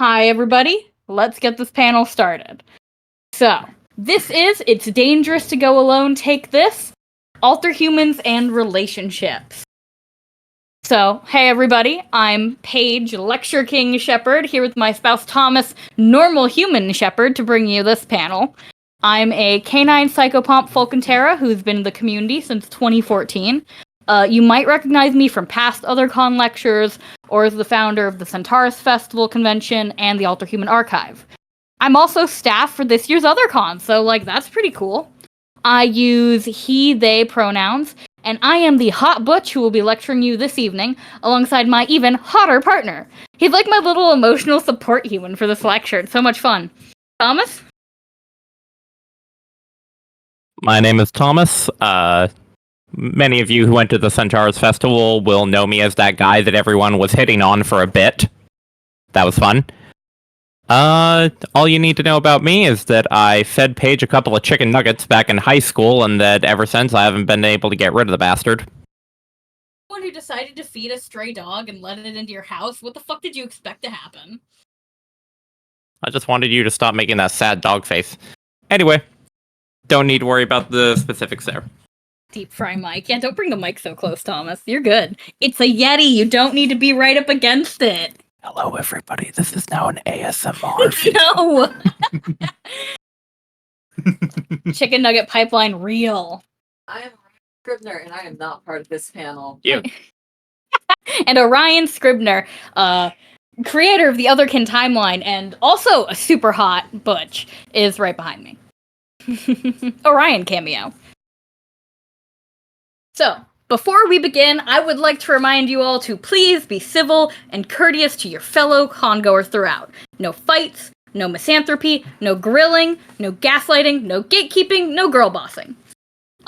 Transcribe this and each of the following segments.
Hi, everybody. Let's get this panel started. So, this is It's Dangerous to Go Alone, Take This, Alterhumans and Relationships. So, hey everybody, I'm Paige, Lecture King Shepard, here with my spouse Thomas, Normal Human Shepard, to bring you this panel. I'm a canine psychopomp Falcantera who's been in the community since 2014. You might recognize me from past other con lectures, or as the founder of the Centaurus Festival Convention and the Alterhuman Archive. I'm also staff for this year's other con, so, that's pretty cool. I use he, they pronouns, and I am the hot butch who will be lecturing you this evening, alongside my even hotter partner. He's like my little emotional support human for this lecture. It's so much fun. Thomas? My name is Thomas. Many of you who went to the Centaurus Festival will know me as that guy that everyone was hitting on for a bit. That was fun. All you need to know about me is that I fed Paige a couple of chicken nuggets back in high school, and that ever since I haven't been able to get rid of the bastard. One who decided to feed a stray dog and let it into your house? What the fuck did you expect to happen? I just wanted you to stop making that sad dog face. Anyway, don't need to worry about the specifics there. Deep fry mic. Yeah, don't bring the mic so close, Thomas. You're good. It's a Yeti. You don't need to be right up against it. Hello, everybody. This is now an ASMR feed. No! Chicken nugget pipeline real. I am Scribner, and I am not part of this panel. You. And Orion Scribner, creator of the Otherkin timeline, and also a super hot butch, is right behind me. Orion cameo. So, before we begin, I would like to remind you all to please be civil and courteous to your fellow congoers throughout. No fights, no misanthropy, no grilling, no gaslighting, no gatekeeping, no girl bossing.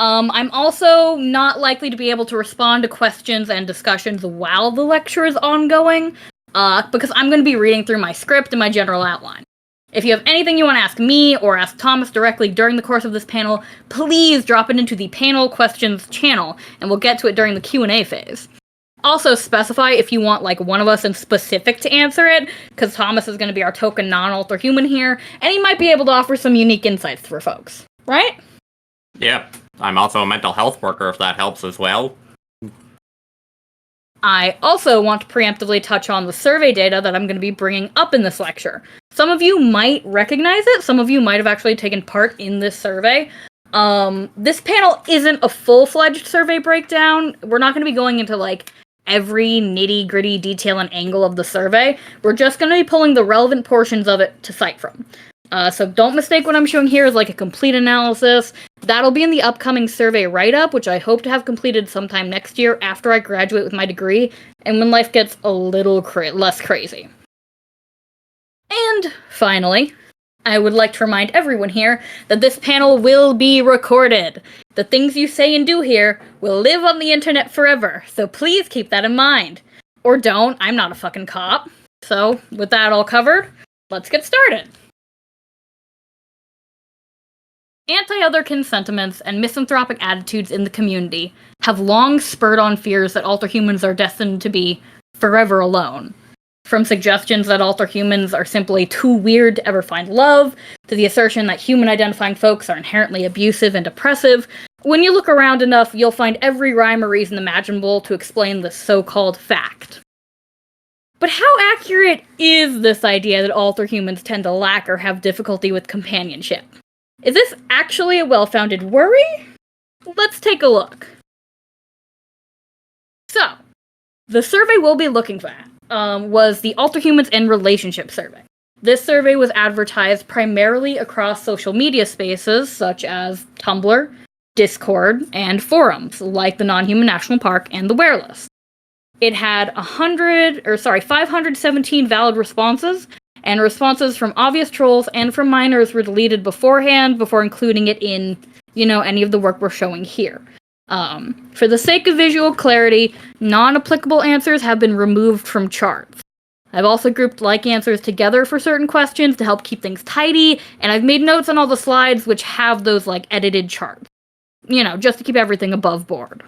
I'm also not likely to be able to respond to questions and discussions while the lecture is ongoing, because I'm going to be reading through my script and my general outline. If you have anything you want to ask me or ask Thomas directly during the course of this panel, please drop it into the panel questions channel, and we'll get to it during the Q&A phase. Also specify if you want, one of us in specific to answer it, because Thomas is going to be our token non-alter human here, and he might be able to offer some unique insights for folks. Right? Yep. I'm also a mental health worker, if that helps as well. I also want to preemptively touch on the survey data that I'm going to be bringing up in this lecture. Some of you might recognize it, some of you might have actually taken part in this survey. This panel isn't a full-fledged survey breakdown. We're not going to be going into, every nitty-gritty detail and angle of the survey. We're just going to be pulling the relevant portions of it to cite from. So don't mistake what I'm showing here as, a complete analysis. That'll be in the upcoming survey write-up, which I hope to have completed sometime next year after I graduate with my degree, and when life gets a little less crazy. And, finally, I would like to remind everyone here that this panel will be recorded. The things you say and do here will live on the internet forever, so please keep that in mind. Or don't, I'm not a fucking cop. So, with that all covered, let's get started. Anti-otherkin sentiments and misanthropic attitudes in the community have long spurred on fears that alterhumans are destined to be forever alone. From suggestions that alterhumans are simply too weird to ever find love, to the assertion that human-identifying folks are inherently abusive and oppressive, when you look around enough, you'll find every rhyme or reason imaginable to explain this so-called fact. But how accurate is this idea that alterhumans tend to lack or have difficulty with companionship? Is this actually a well-founded worry? Let's take a look. So, the survey we'll be looking at was the Alterhumans and Relationship Survey. This survey was advertised primarily across social media spaces such as Tumblr, Discord, and forums like the Non-Human National Park and the Werelist. It had 517 valid responses, and responses from obvious trolls and from minors were deleted beforehand before including it in, any of the work we're showing here. For the sake of visual clarity, non-applicable answers have been removed from charts. I've also grouped answers together for certain questions to help keep things tidy, and I've made notes on all the slides which have those edited charts. Just to keep everything above board.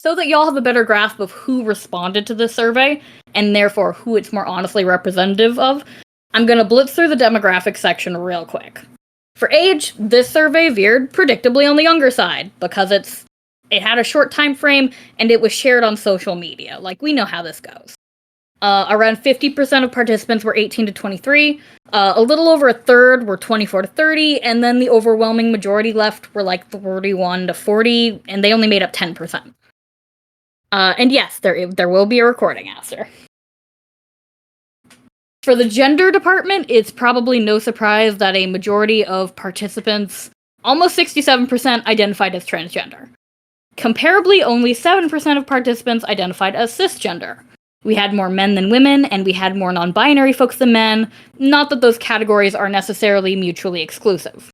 So that y'all have a better grasp of who responded to this survey, and therefore who it's more honestly representative of, I'm gonna blitz through the demographics section real quick. For age, this survey veered predictably on the younger side, because it had a short time frame, and it was shared on social media. Like, we know how this goes. Around 50% of participants were 18 to 23, a little over a third were 24 to 30, and then the overwhelming majority left were like 31 to 40, and they only made up 10%. And yes, there will be a recording after. For the gender department, it's probably no surprise that a majority of participants, almost 67%, identified as transgender. Comparably, only 7% of participants identified as cisgender. We had more men than women, and we had more non-binary folks than men, not that those categories are necessarily mutually exclusive.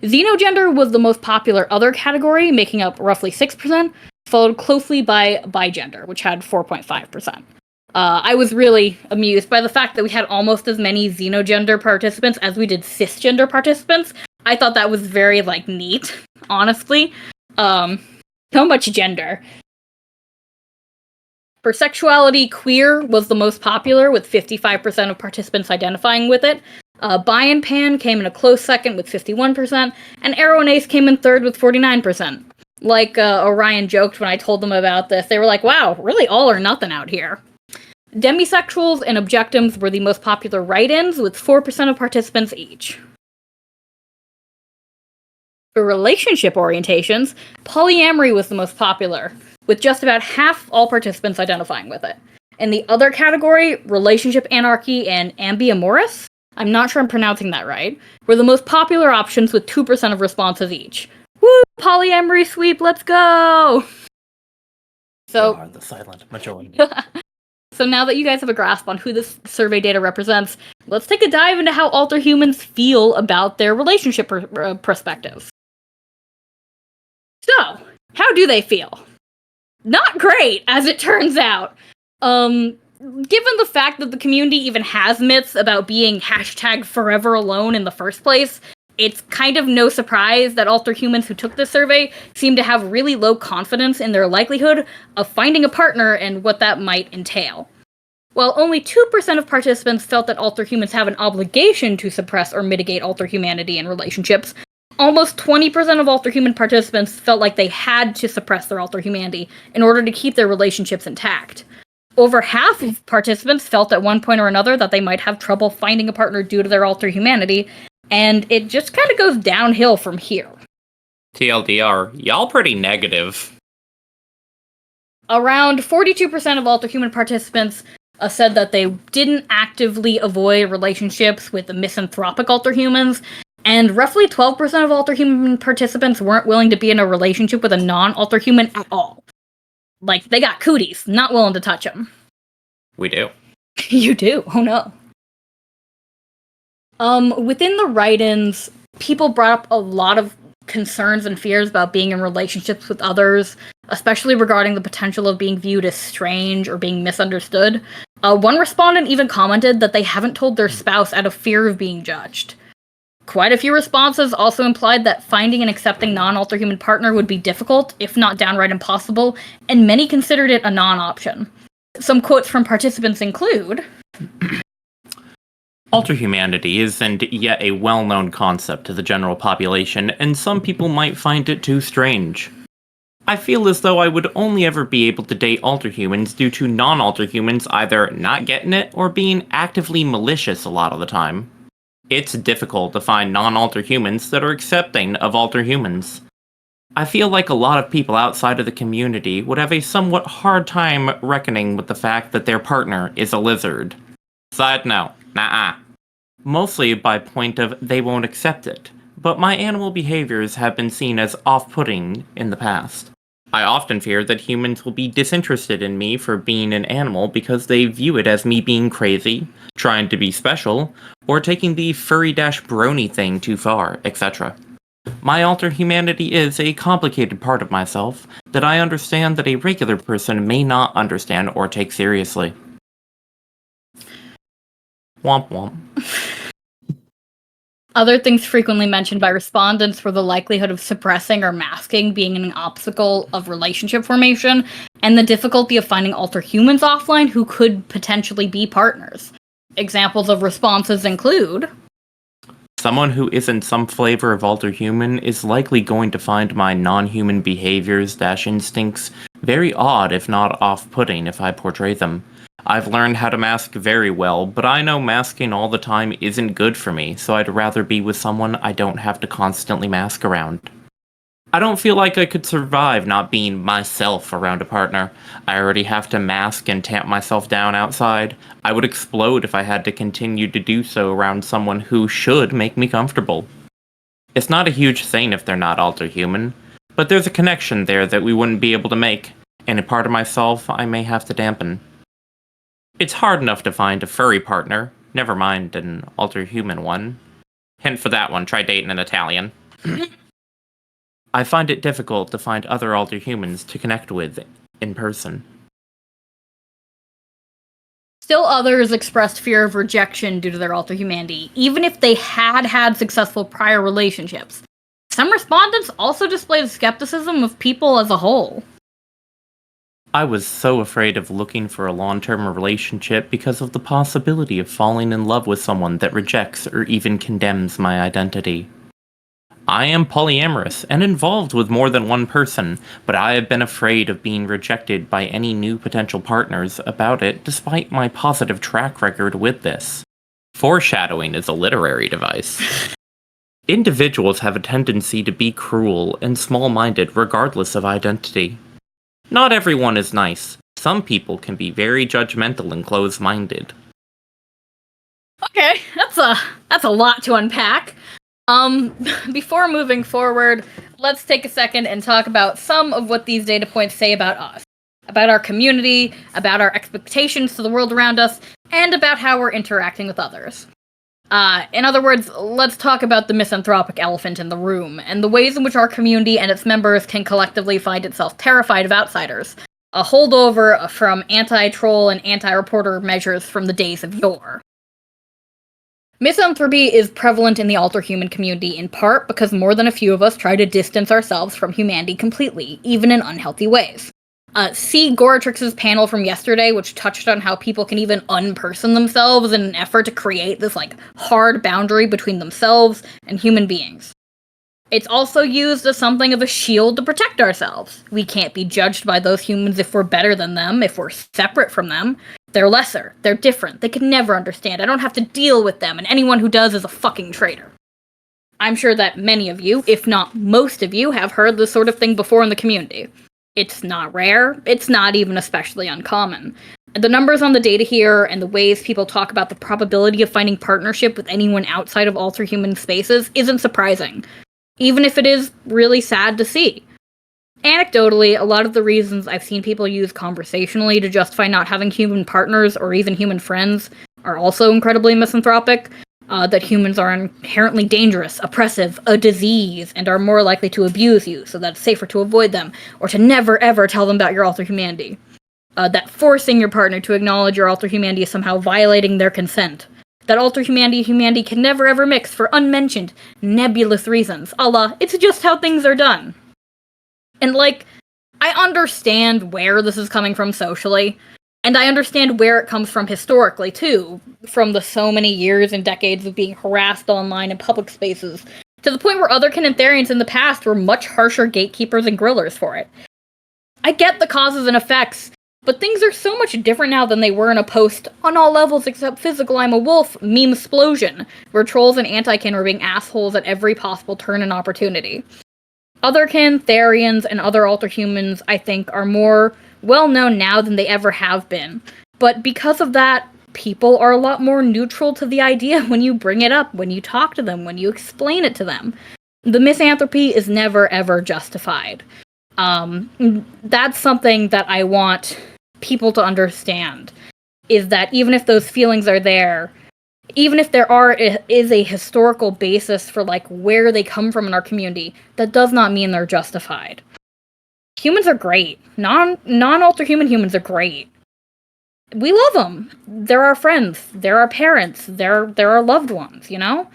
Xenogender was the most popular other category, making up roughly 6%, followed closely by bigender, which had 4.5%. I was really amused by the fact that we had almost as many xenogender participants as we did cisgender participants. I thought that was very, neat, honestly. So much gender. For sexuality, queer was the most popular, with 55% of participants identifying with it. Bi and pan came in a close second with 51%, and Arrow and Ace came in third with 49%. Like Orion joked when I told them about this, they were like, wow, really all or nothing out here. Demisexuals and objectums were the most popular write-ins, with 4% of participants each. For relationship orientations, polyamory was the most popular, with just about half all participants identifying with it. In the other category, relationship anarchy and ambiamorous, I'm not sure I'm pronouncing that right, were the most popular options with 2% of responses each. Woo! Polyamory sweep, let's go! So, They are the silent majority. So now that you guys have a grasp on who this survey data represents, let's take a dive into how Alterhumans feel about their relationship perspectives. So, how do they feel? Not great, as it turns out. Given the fact that the community even has myths about being #forever alone in the first place, it's kind of no surprise that Alterhumans who took this survey seem to have really low confidence in their likelihood of finding a partner and what that might entail. While only 2% of participants felt that Alterhumans have an obligation to suppress or mitigate Alterhumanity in relationships, almost 20% of Alterhuman participants felt like they had to suppress their Alterhumanity in order to keep their relationships intact. Over half of participants felt at one point or another that they might have trouble finding a partner due to their Alterhumanity, and it just kind of goes downhill from here. TLDR, y'all pretty negative. Around 42% of Alterhuman participants said that they didn't actively avoid relationships with the misanthropic Alterhumans, and roughly 12% of Alterhuman participants weren't willing to be in a relationship with a non-Alterhuman at all. Like, they got cooties, not willing to touch them. We do. You do? Oh no. Within the write-ins, people brought up a lot of concerns and fears about being in relationships with others, especially regarding the potential of being viewed as strange or being misunderstood. One respondent even commented that they haven't told their spouse out of fear of being judged. Quite a few responses also implied that finding and accepting non-Alterhuman partner would be difficult, if not downright impossible, and many considered it a non-option. Some quotes from participants include, Alterhumanity isn't yet a well-known concept to the general population, and some people might find it too strange. I feel as though I would only ever be able to date Alterhumans due to non-Alterhumans either not getting it or being actively malicious a lot of the time. It's difficult to find non-Alterhumans that are accepting of Alterhumans. I feel like a lot of people outside of the community would have a somewhat hard time reckoning with the fact that their partner is a lizard. Side note, nah. Mostly by point of they won't accept it, but my animal behaviors have been seen as off-putting in the past. I often fear that humans will be disinterested in me for being an animal because they view it as me being crazy, trying to be special, or taking the furry-brony thing too far, etc. My Alterhumanity is a complicated part of myself that I understand that a regular person may not understand or take seriously. Womp womp. Other things frequently mentioned by respondents were the likelihood of suppressing or masking being an obstacle of relationship formation, and the difficulty of finding Alterhumans offline who could potentially be partners. Examples of responses include: Someone who isn't some flavor of Alterhuman is likely going to find my non-human behaviors-instincts very odd if not off-putting if I portray them. I've learned how to mask very well, but I know masking all the time isn't good for me, so I'd rather be with someone I don't have to constantly mask around. I don't feel like I could survive not being myself around a partner. I already have to mask and tamp myself down outside. I would explode if I had to continue to do so around someone who should make me comfortable. It's not a huge thing if they're not Alterhuman, but there's a connection there that we wouldn't be able to make, and a part of myself I may have to dampen. It's hard enough to find a furry partner, never mind an Alterhuman one. Hint for that one, try dating an Italian. I find it difficult to find other Alterhumans to connect with in person. Still others expressed fear of rejection due to their Alterhumanity, even if they had had successful prior relationships. Some respondents also displayed skepticism of people as a whole. I was so afraid of looking for a long-term relationship because of the possibility of falling in love with someone that rejects or even condemns my identity. I am polyamorous and involved with more than one person, but I have been afraid of being rejected by any new potential partners about it despite my positive track record with this. Foreshadowing is a literary device. Individuals have a tendency to be cruel and small-minded regardless of identity. Not everyone is nice. Some people can be very judgmental and close-minded. Okay, that's a lot to unpack. Before moving forward, let's take a second and talk about some of what these data points say about us, about our community, about our expectations to the world around us, and about how we're interacting with others. In other words, let's talk about the misanthropic elephant in the room, and the ways in which our community and its members can collectively find itself terrified of outsiders, a holdover from anti-troll and anti-reporter measures from the days of yore. Misanthropy is prevalent in the Alterhuman community in part because more than a few of us try to distance ourselves from humanity completely, even in unhealthy ways. See Goratrix's panel from yesterday, which touched on how people can even unperson themselves in an effort to create this, hard boundary between themselves and human beings. It's also used as something of a shield to protect ourselves. We can't be judged by those humans if we're better than them, if we're separate from them. They're lesser, they're different, they can never understand, I don't have to deal with them, and anyone who does is a fucking traitor. I'm sure that many of you, if not most of you, have heard this sort of thing before in the community. It's not rare, it's not even especially uncommon. The numbers on the data here and the ways people talk about the probability of finding partnership with anyone outside of Alterhuman spaces isn't surprising, even if it is really sad to see. Anecdotally, a lot of the reasons I've seen people use conversationally to justify not having human partners or even human friends are also incredibly misanthropic. That humans are inherently dangerous, oppressive, a disease, and are more likely to abuse you, so that it's safer to avoid them, or to never ever tell them about your Alterhumanity. That forcing your partner to acknowledge your Alterhumanity is somehow violating their consent. That Alterhumanity and humanity can never ever mix for unmentioned, nebulous reasons, a la, it's just how things are done. And I understand where this is coming from socially, and I understand where it comes from historically, too, from the so many years and decades of being harassed online in public spaces, to the point where other Canantherians in the past were much harsher gatekeepers and grillers for it. I get the causes and effects, but things are so much different now than they were in a post, on all levels except physical I'm a wolf, meme explosion, where trolls and anti-kin were being assholes at every possible turn and opportunity. Other Canantherians and other Alterhumans, I think, are more well-known now than they ever have been. But because of that, people are a lot more neutral to the idea when you bring it up, when you talk to them, when you explain it to them. The misanthropy is never, ever justified. That's something that I want people to understand, is that even if those feelings are there, even if there is a historical basis for where they come from in our community, that does not mean they're justified. Humans are great. Non-Alterhuman humans are great. We love them. They're our friends. They're our parents. They're our loved ones, you know?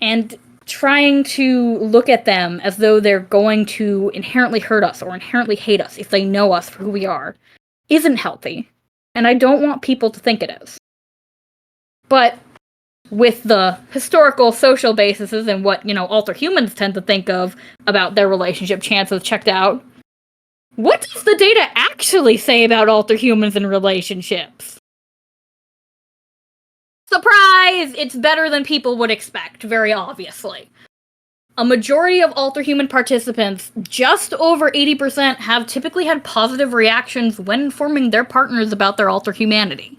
and trying to look at them as though they're going to inherently hurt us or inherently hate us if they know us for who we are isn't healthy. And I don't want people to think it is. But with the historical social bases and what, Alterhumans tend to think of about their relationship chances checked out, what does the data actually say about Alterhumans and relationships? Surprise! It's better than people would expect, very obviously. A majority of Alterhuman participants, just over 80%, have typically had positive reactions when informing their partners about their Alterhumanity.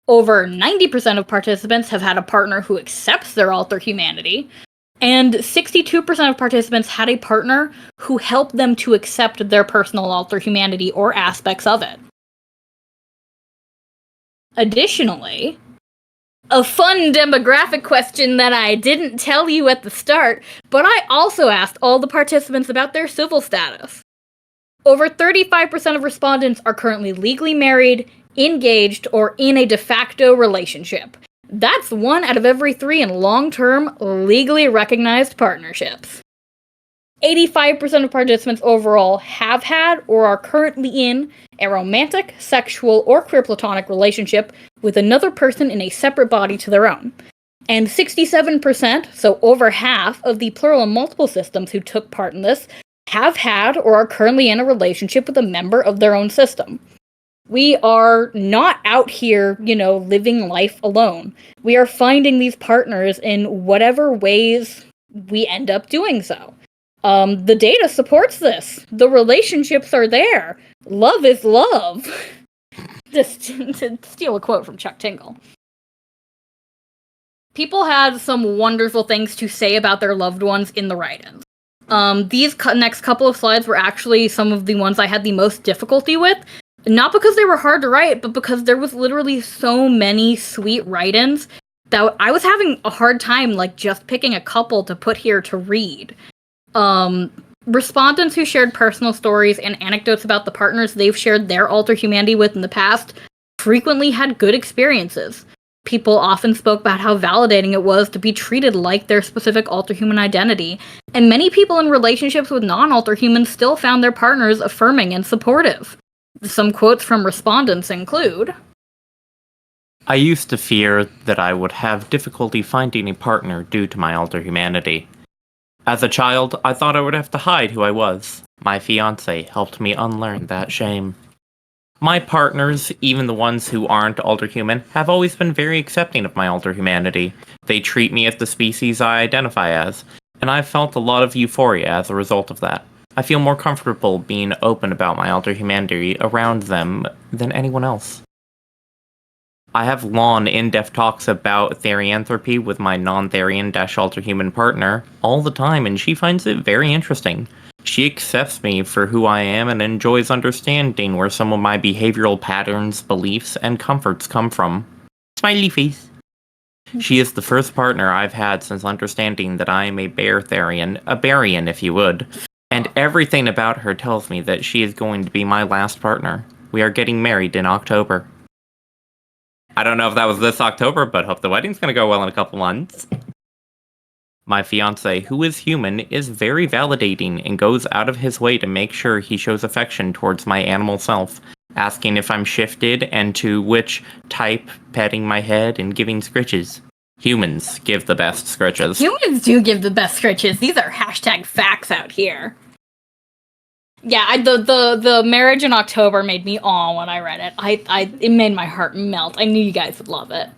Over 90% of participants have had a partner who accepts their Alterhumanity, and 62% of participants had a partner who helped them to accept their personal Alterhumanity or aspects of it. Additionally, a fun demographic question that I didn't tell you at the start, but I also asked all the participants about their civil status. Over 35% of respondents are currently legally married, engaged, or in a de facto relationship. That's 1 out of every 3 in long-term, legally recognized partnerships. 85% of participants overall have had or are currently in a romantic, sexual, or queer platonic relationship with another person in a separate body to their own. And 67%, so over half, of the plural and multiple systems who took part in this have had or are currently in a relationship with a member of their own system. We are not out here, living life alone. We are finding these partners in whatever ways we end up doing so. The data supports this. The relationships are there. Love is love. Just to steal a quote from Chuck Tingle. People had some wonderful things to say about their loved ones in the write-ins. These next couple of slides were actually some of the ones I had the most difficulty with. Not because they were hard to write, but because there was literally so many sweet write-ins that I was having a hard time, just picking a couple to put here to read. Respondents who shared personal stories and anecdotes about the partners they've shared their Alterhumanity with in the past frequently had good experiences. People often spoke about how validating it was to be treated like their specific Alterhuman identity, and many people in relationships with non-Alterhumans still found their partners affirming and supportive. Some quotes from respondents include, I used to fear that I would have difficulty finding a partner due to my Alterhumanity. As a child, I thought I would have to hide who I was. My fiancé helped me unlearn that shame. My partners, even the ones who aren't Alterhuman, have always been very accepting of my Alterhumanity. They treat me as the species I identify as, and I've felt a lot of euphoria as a result of that. I feel more comfortable being open about my Alterhumanity around them than anyone else. I have long, in-depth talks about therianthropy with my non-therian-Alterhuman partner all the time, and she finds it very interesting. She accepts me for who I am and enjoys understanding where some of my behavioral patterns, beliefs, and comforts come from. Smiley face. She is the first partner I've had since understanding that I am a Bear-therian, a Barian if you would, and everything about her tells me that she is going to be my last partner. We are getting married in October. I don't know if that was this October, but hope the wedding's gonna go well in a couple months. My fiancé, who is human, is very validating and goes out of his way to make sure he shows affection towards my animal self, asking if I'm shifted and to which type, petting my head and giving scritches. Humans give the best scritches. Humans do give the best scritches. These are hashtag facts out here. Yeah, the marriage in October made me awe when I read it. It made my heart melt. I knew you guys would love it.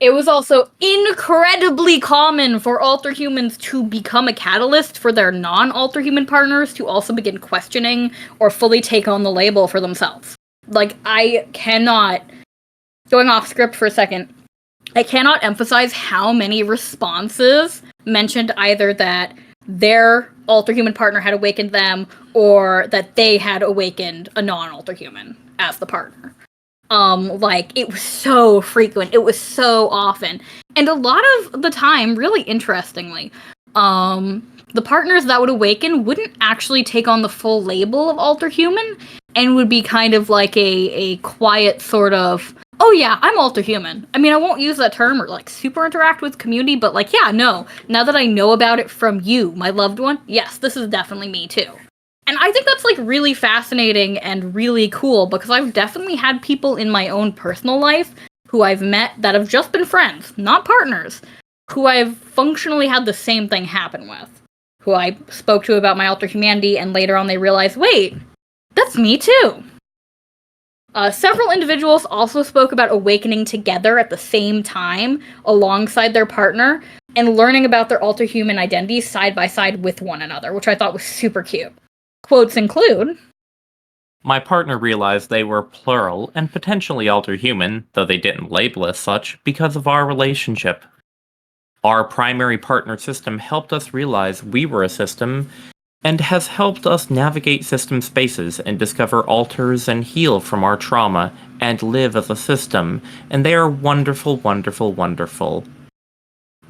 It was also incredibly common for Alterhumans to become a catalyst for their non-Alterhuman partners to also begin questioning or fully take on the label for themselves. I cannot, going off script for a second, I cannot emphasize how many responses mentioned either that their Alterhuman partner had awakened them or that they had awakened a non-Alterhuman as the partner. It was so frequent. It was so often. And a lot of the time, really interestingly, the partners that would awaken wouldn't actually take on the full label of Alterhuman and would be kind of like a quiet sort of oh yeah, I'm Alterhuman. I mean, I won't use that term or like super interact with community, but like, yeah, no. Now that I know about it from you, my loved one, yes, this is definitely me too. And I think that's like really fascinating and really cool because I've definitely had people in my own personal life who I've met that have just been friends, not partners, who I've functionally had the same thing happen with. Who I spoke to about my Alterhumanity, and later on they realized, wait, that's me too. Several individuals also spoke about awakening together at the same time, alongside their partner, and learning about their Alterhuman identities side by side with one another, which I thought was super cute. Quotes include, My partner realized they were plural and potentially Alterhuman, though they didn't label as such, because of our relationship. Our primary partner system helped us realize we were a system, and has helped us navigate system spaces and discover alters and heal from our trauma and live as a system, and they are wonderful, wonderful, wonderful.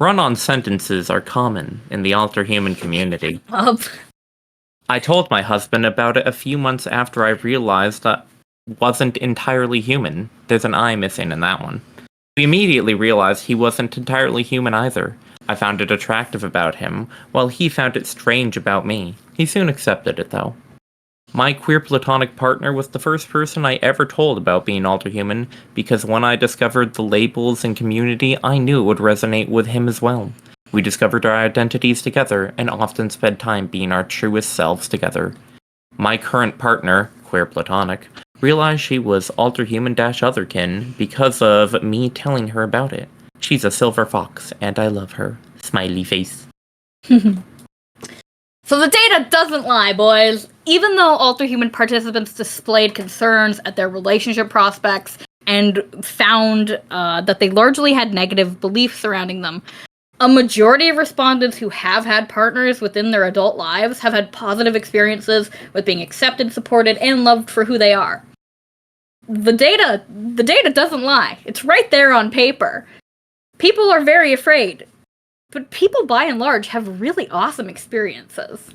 Run-on sentences are common in the Alterhuman community. I told my husband about it a few months after I realized that wasn't entirely human. There's an I missing in that one. We immediately realized he wasn't entirely human either. I found it attractive about him, while he found it strange about me. He soon accepted it, though. My queer platonic partner was the first person I ever told about being Alterhuman, because when I discovered the labels and community, I knew it would resonate with him as well. We discovered our identities together, and often spent time being our truest selves together. My current partner, queer platonic, realized she was Alterhuman-otherkin because of me telling her about it. She's a silver fox, and I love her. Smiley face. So the data doesn't lie, boys. Even though Alterhuman participants displayed concerns at their relationship prospects and found that they largely had negative beliefs surrounding them, a majority of respondents who have had partners within their adult lives have had positive experiences with being accepted, supported, and loved for who they are. The data doesn't lie. It's right there on paper. People are very afraid, but people by and large have really awesome experiences.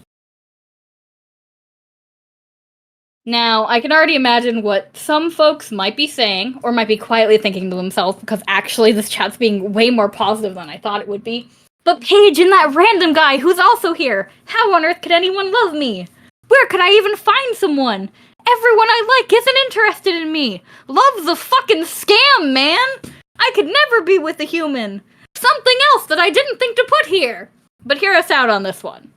Now, I can already imagine what some folks might be saying, or might be quietly thinking to themselves, because actually this chat's being way more positive than I thought it would be. But Paige and that random guy who's also here, how on earth could anyone love me? Where could I even find someone? Everyone I like isn't interested in me. Love's a fucking scam, man! I could never be with a human. Something else that I didn't think to put here. But hear us out on this one.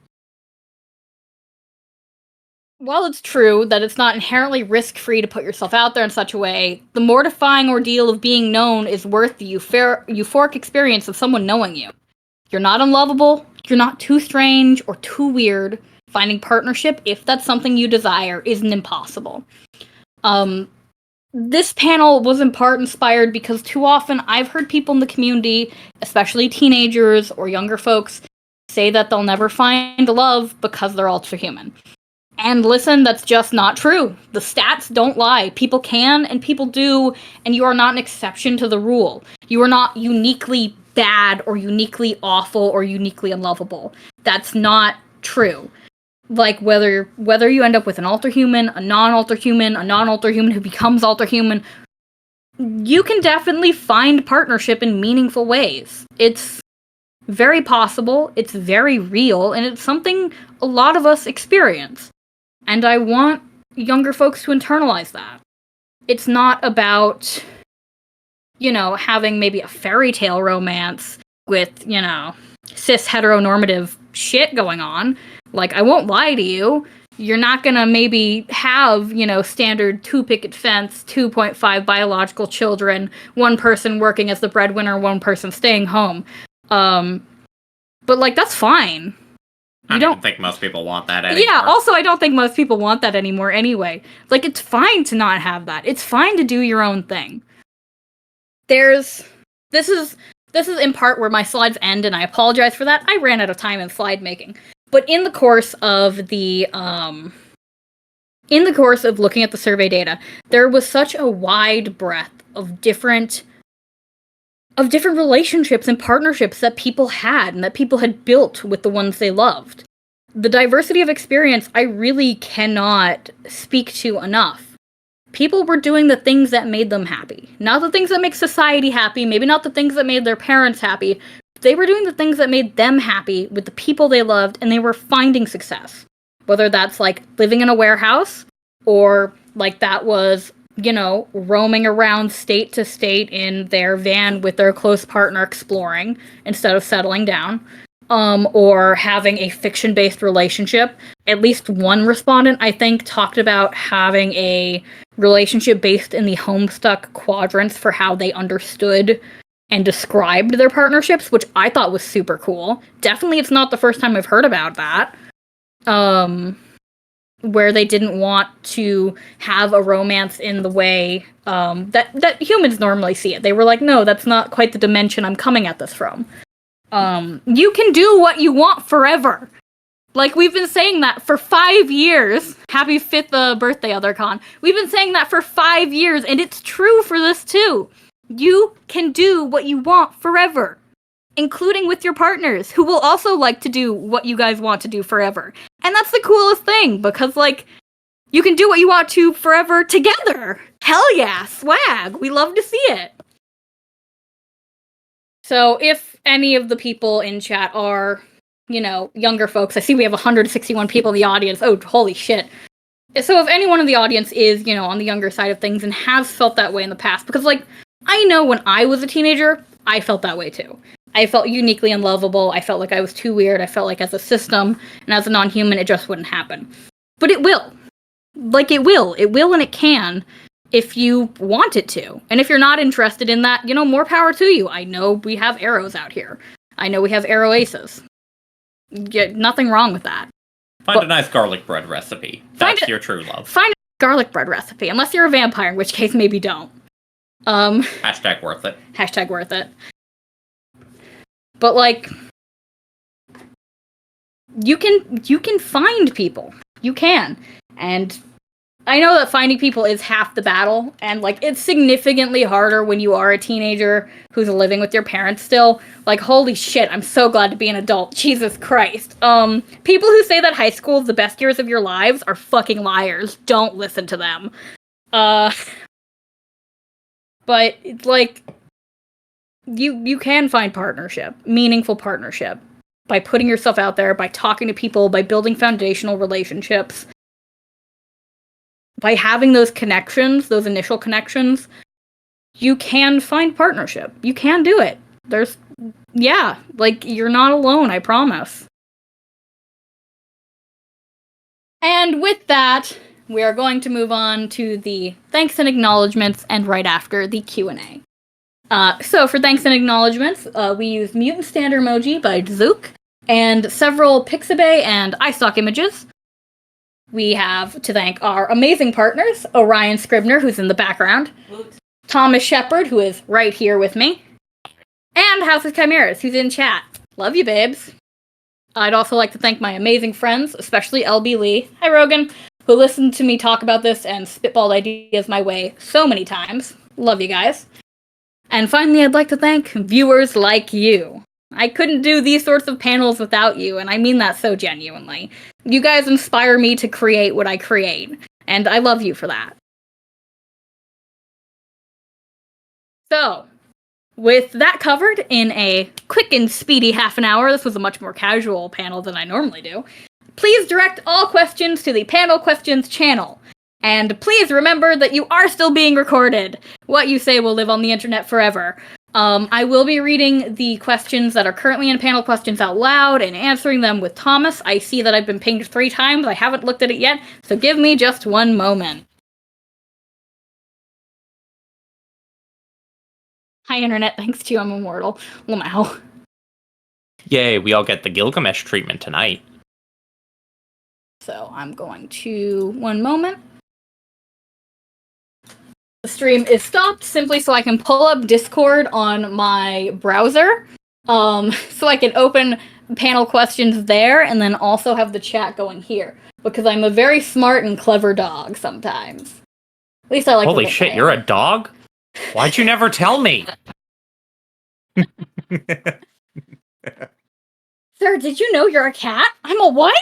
While it's true that it's not inherently risk-free to put yourself out there in such a way, the mortifying ordeal of being known is worth the euphoric experience of someone knowing you. You're not unlovable, you're not too strange or too weird. Finding partnership, if that's something you desire, isn't impossible. This panel was in part inspired because too often I've heard people in the community, especially teenagers or younger folks, say that they'll never find love because they're Alterhuman. And listen, that's just not true. The stats don't lie. People can and people do, and you are not an exception to the rule. You are not uniquely bad or uniquely awful or uniquely unlovable. That's not true. Like, whether you end up with an Alterhuman, a non-Alterhuman who becomes Alterhuman, you can definitely find partnership in meaningful ways. It's very possible, it's very real, and it's something a lot of us experience. And I want younger folks to internalize that. It's not about, having maybe a fairy tale romance with, cis heteronormative shit going on. Like, I won't lie to you. You're not gonna maybe have, standard 2 picket fence, 2.5 biological children, one person working as the breadwinner, one person staying home. But, that's fine. I don't think most people want that anymore. Yeah, also, I don't think most people want that anymore anyway. It's fine to not have that. It's fine to do your own thing. This is in part where my slides end, and I apologize for that. I ran out of time in slide making. But in the course of looking at the survey data, there was such a wide breadth of different relationships and partnerships that people had and that people had built with the ones they loved. The diversity of experience I really cannot speak to enough. People were doing the things that made them happy, not the things that make society happy, maybe not the things that made their parents happy. They were doing the things that made them happy with the people they loved, and they were finding success. Whether that's like living in a warehouse, or like that was, you know, roaming around state to state in their van with their close partner exploring instead of settling down, or having a fiction-based relationship. At least one respondent, I think, talked about having a relationship based in the Homestuck quadrants for how they understood and described their partnerships, which I thought was super cool. Definitely it's not the first time I've heard about that. Where they didn't want to have a romance in the way that humans normally see it. They were like, no, that's not quite the dimension I'm coming at this from. You can do what you want forever. Like, we've been saying that for 5 years. Happy 5th birthday, Othercon. We've been saying that for 5 years, and it's true for this too. You can do what you want forever. Including with your partners, who will also like to do what you guys want to do forever. And that's the coolest thing, because, like, you can do what you want to forever together! Hell yeah! Swag! We love to see it! So, if any of the people in chat are, you know, younger folks, I see we have 161 people in the audience. Oh, holy shit. So if anyone in the audience is, you know, on the younger side of things and has felt that way in the past, because, like, I know when I was a teenager, I felt that way too. I felt uniquely unlovable. I felt like I was too weird. I felt like as a system and as a non-human, it just wouldn't happen. But it will. Like, it will. It will and it can if you want it to. And if you're not interested in that, you know, more power to you. I know we have arrows out here. I know we have arrow aces. Yeah, nothing wrong with that. Find a nice garlic bread recipe. That's your true love. Find a garlic bread recipe, unless you're a vampire, in which case maybe don't. Hashtag worth it. Hashtag worth it. But, like, you can find people. You can. And I know that finding people is half the battle, and, like, it's significantly harder when you are a teenager who's living with your parents still. Like, holy shit, I'm so glad to be an adult. Jesus Christ. People who say that high school is the best years of your lives are fucking liars. Don't listen to them. But, it's like, you can find partnership, meaningful partnership, by putting yourself out there, by talking to people, by building foundational relationships, by having those connections, those initial connections. You can find partnership. You can do it. Like, you're not alone, I promise. And with that, we are going to move on to the thanks and acknowledgements, and right after, the Q&A. So for thanks and acknowledgements, we use Mutant Standard Emoji by Zook, and several Pixabay and iStock images. We have to thank our amazing partners, Orion Scribner, who's in the background, Thomas Shepard, who is right here with me, and House of Chimeras, who's in chat. Love you, babes. I'd also like to thank my amazing friends, especially LB Lee, hi Rogan, who listened to me talk about this and spitballed ideas my way so many times. Love you guys. And finally, I'd like to thank viewers like you. I couldn't do these sorts of panels without you, and I mean that so genuinely. You guys inspire me to create what I create, and I love you for that. So, with that covered in a quick and speedy half an hour, this was a much more casual panel than I normally do, please direct all questions to the Panel Questions channel. And please remember that you are still being recorded. What you say will live on the internet forever. I will be reading the questions that are currently in Panel Questions out loud and answering them with Thomas. I see that I've been pinged 3 times. I haven't looked at it yet, so give me just one moment. Hi, internet. Thanks to you, I'm immortal. Wow. Yay, we all get the Gilgamesh treatment tonight. So I'm going to... one moment. The stream is stopped simply so I can pull up Discord on my browser, so I can open panel questions there and then also have the chat going here, because I'm a very smart and clever dog sometimes. At least I like. Holy shit, you're a dog? Why'd you never tell me? Sir, did you know you're a cat? I'm a what?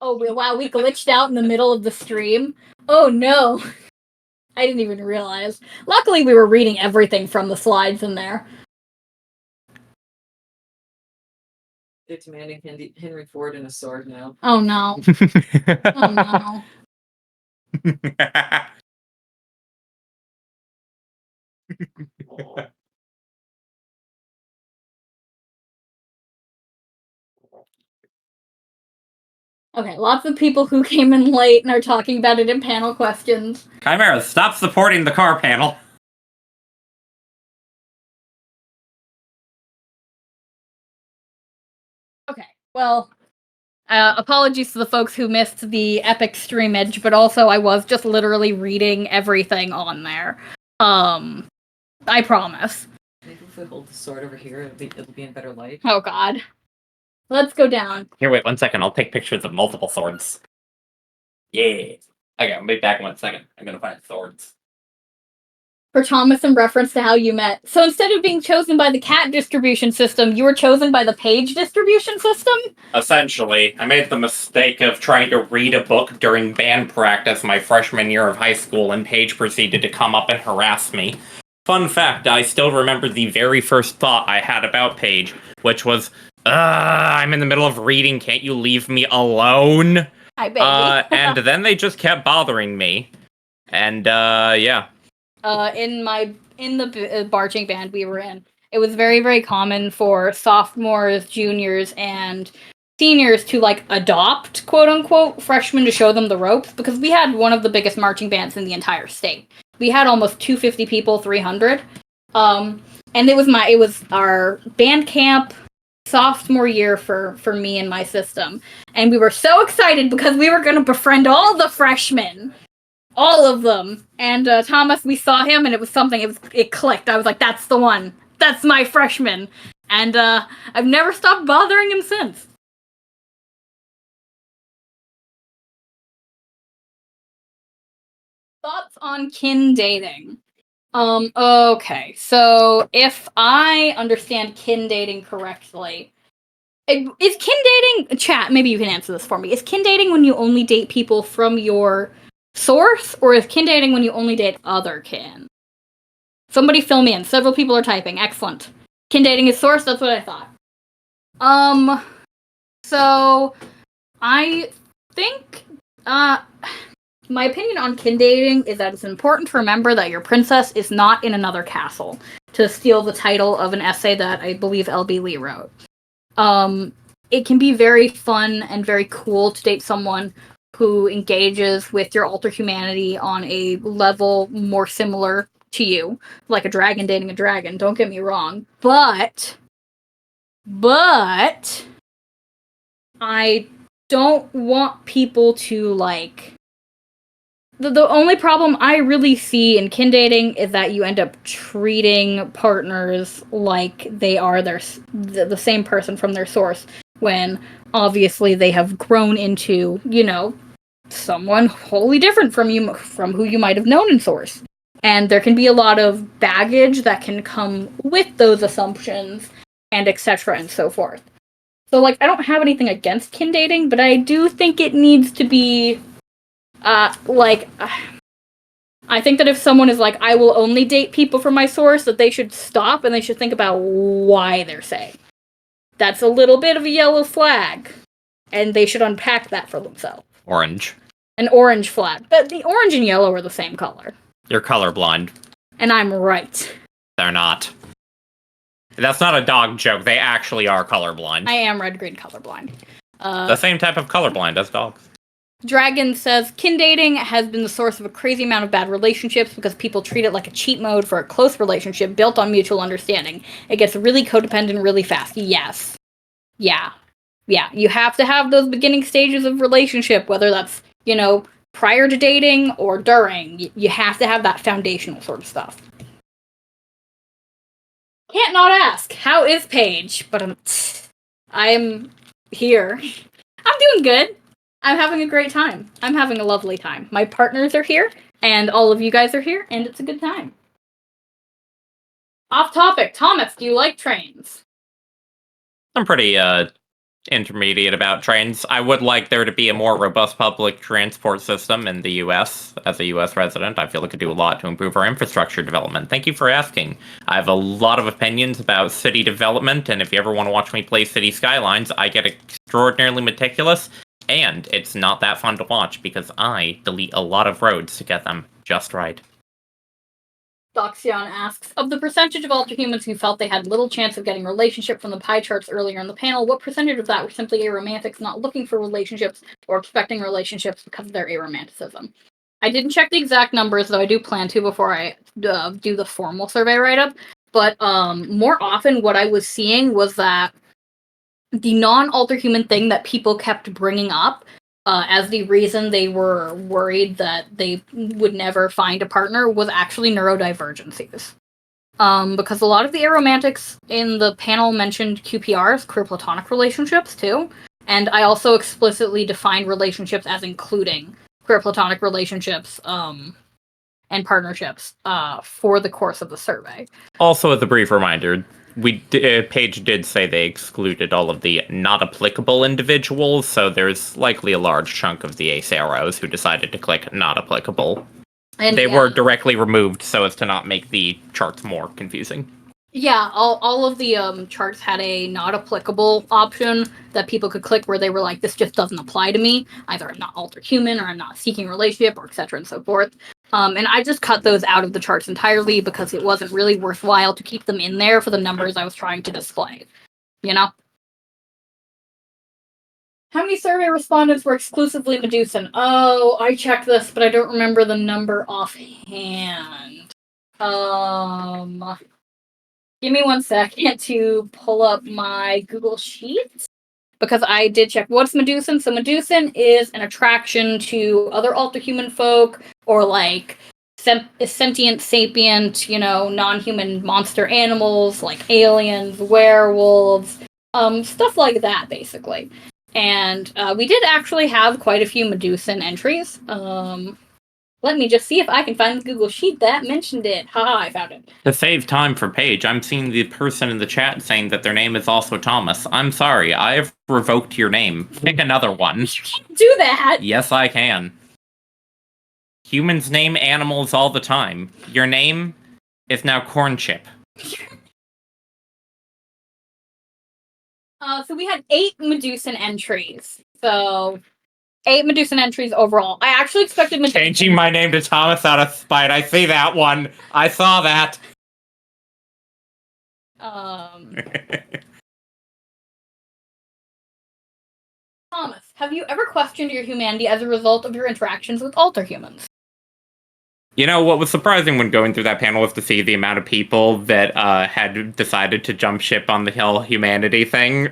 Oh, wow, we glitched out in the middle of the stream. Oh, no. I didn't even realize. Luckily, we were reading everything from the slides in there. They're demanding Henry Ford and a sword now. Oh, no. Oh, no. Okay, lots of people who came in late and are talking about it in panel questions. Chimera, stop supporting the car panel. Okay, well, apologies to the folks who missed the epic stream edge, but also I was just literally reading everything on there. I promise. Maybe if we hold the sword over here, it'll be in better light. Oh god. Let's go down. Here, wait 1 second. I'll take pictures of multiple swords. Yeah. Okay, I'll be back in 1 second. I'm gonna find swords. For Thomas, in reference to how you met. So instead of being chosen by the cat distribution system, you were chosen by the page distribution system? Essentially, I made the mistake of trying to read a book during band practice my freshman year of high school, and Paige proceeded to come up and harass me. Fun fact, I still remember the very first thought I had about Paige, which was, I'm in the middle of reading, can't you leave me alone? Hi, baby. And then they just kept bothering me. And, yeah. In the marching band we were in, it was very, very common for sophomores, juniors, and seniors to like adopt, quote unquote, freshmen to show them the ropes, because we had one of the biggest marching bands in the entire state. We had almost 250 people, 300. And it was our band camp sophomore year for me and my system. And we were so excited because we were going to befriend all the freshmen. All of them. And Thomas, we saw him and it clicked. I was like, that's the one. That's my freshman. And I've never stopped bothering him since. Thoughts on kin dating? Okay. So if I understand kin dating correctly, is kin dating, chat, maybe you can answer this for me. Is kin dating when you only date people from your source, or is kin dating when you only date other kin? Somebody fill me in. Several people are typing. Excellent. Kin dating is source, that's what I thought. So I think my opinion on kin dating is that it's important to remember that your princess is not in another castle, to steal the title of an essay that I believe L.B. Lee wrote. It can be very fun and very cool to date someone who engages with your Alterhumanity on a level more similar to you, like a dragon dating a dragon, don't get me wrong, but I don't want people to, like, the only problem I really see in kin dating is that you end up treating partners like they are the same person from their source, when obviously they have grown into, someone wholly different from you, from who you might have known in source. And there can be a lot of baggage that can come with those assumptions, and etc. and so forth. So, like, I don't have anything against kin dating, but I do think it needs to be, I think that if someone is like, I will only date people from my source, that they should stop and they should think about why they're saying. That's a little bit of a yellow flag, and they should unpack that for themselves. Orange. An orange flag. But the orange and yellow are the same color. You're colorblind. And I'm right. They're not. That's not a dog joke. They actually are colorblind. I am red-green colorblind. The same type of colorblind as dogs. Dragon says, kin dating has been the source of a crazy amount of bad relationships because people treat it like a cheat mode for a close relationship built on mutual understanding. It gets really codependent really fast. Yes. Yeah. You have to have those beginning stages of relationship, whether that's, prior to dating or during. You have to have that foundational sort of stuff. Can't not ask, how is Paige? But I'm here. I'm doing good. I'm having a great time. I'm having a lovely time. My partners are here, and all of you guys are here, and it's a good time. Off topic, Thomas, do you like trains? I'm pretty intermediate about trains. I would like there to be a more robust public transport system in the US. As a US resident, I feel it could do a lot to improve our infrastructure development. Thank you for asking. I have a lot of opinions about city development, and if you ever want to watch me play City Skylines, I get extraordinarily meticulous, and it's not that fun to watch because I delete a lot of roads to get them just right. Doxion asks, of the percentage of Alterhumans who felt they had little chance of getting relationship from the pie charts earlier in the panel, what percentage of that were simply aromantics not looking for relationships or expecting relationships because of their aromanticism? I didn't check the exact numbers, though I do plan to before I do the formal survey write-up, but more often what I was seeing was that the non-Alterhuman thing that people kept bringing up as the reason they were worried that they would never find a partner was actually neurodivergencies. Because a lot of the aromantics in the panel mentioned QPRs, queer platonic relationships, too. And I also explicitly defined relationships as including queer platonic relationships and partnerships for the course of the survey. Also, as a brief reminder, Paige did say they excluded all of the not applicable individuals, so there's likely a large chunk of the ace arrows who decided to click not applicable. And they were directly removed so as to not make the charts more confusing. Yeah, all of the charts had a not applicable option that people could click where they were like, this just doesn't apply to me. Either I'm not Alterhuman or I'm not seeking relationship or etc. and so forth. And I just cut those out of the charts entirely because it wasn't really worthwhile to keep them in there for the numbers I was trying to display. You know? How many survey respondents were exclusively Medusan? Oh, I checked this, but I don't remember the number offhand. Give me 1 second to pull up my Google Sheets, because I did check what's Medusan. So Medusan is an attraction to other Alterhuman folk, or like sentient, sapient, non-human monster animals, like aliens, werewolves, stuff like that, basically. And we did actually have quite a few Medusan entries. Let me just see if I can find the Google Sheet that mentioned it. Haha, I found it. To save time for Paige, I'm seeing the person in the chat saying that their name is also Thomas. I'm sorry, I have revoked your name. Pick another one. You can't do that! Yes, I can. Humans name animals all the time. Your name is now Corn Chip. So we had 8 Medusan entries. So 8 Medusan entries overall. I actually expected Medusan. Changing my name to Thomas out of spite. I see that one. I saw that. Thomas, have you ever questioned your humanity as a result of your interactions with Alterhumans? You know, what was surprising when going through that panel was to see the amount of people that had decided to jump ship on the whole humanity thing.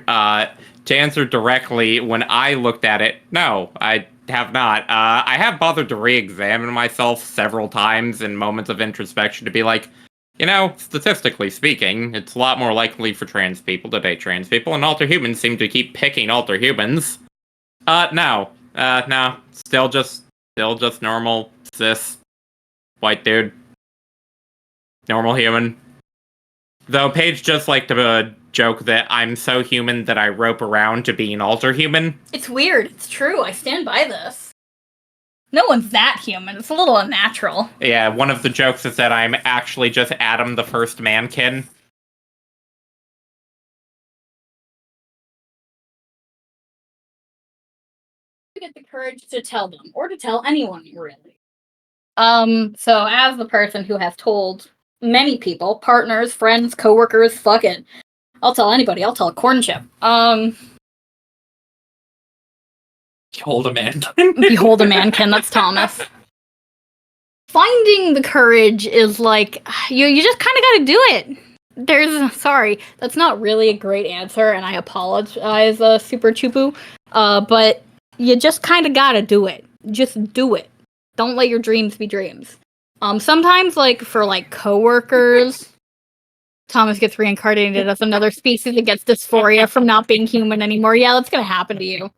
To answer directly, when I looked at it, no, I have not. I have bothered to re-examine myself several times in moments of introspection to be like, statistically speaking, it's a lot more likely for trans people to date trans people, and Alterhumans seem to keep picking Alterhumans. No. Still just normal, cis, white dude. Normal human. Though Paige just liked to joke that I'm so human that I rope around to be an Alterhuman. It's weird. It's true. I stand by this. No one's that human. It's a little unnatural. Yeah, one of the jokes is that I'm actually just Adam the first mankin. You get the courage to tell them, or to tell anyone, really. So as the person who has told many people, partners, friends, coworkers, fuck it. I'll tell anybody. I'll tell a corn chip. Behold a mankin. Behold a mankin. That's Thomas. Finding the courage is like, you just kind of gotta do it. Sorry, that's not really a great answer, and I apologize, Super Chupu. But you just kind of gotta do it. Just do it. Don't let your dreams be dreams. Sometimes, for coworkers, Thomas gets reincarnated as another species that gets dysphoria from not being human anymore. Yeah, that's gonna happen to you.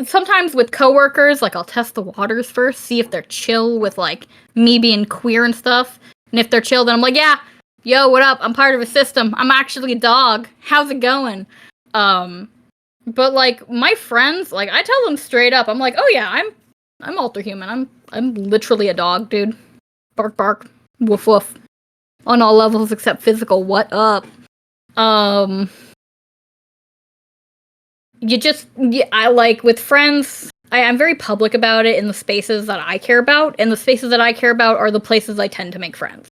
Sometimes with coworkers, I'll test the waters first, see if they're chill with, me being queer and stuff. And if they're chill, then I'm like, yeah, yo, what up? I'm part of a system. I'm actually a dog. How's it going? But like my friends, like I tell them straight up, I'm like, oh yeah, I'm Alterhuman. I'm literally a dog, dude. Bark bark, woof woof. On all levels except physical. What up? I like with friends. I'm very public about it in the spaces that I care about, and the spaces that I care about are the places I tend to make friends.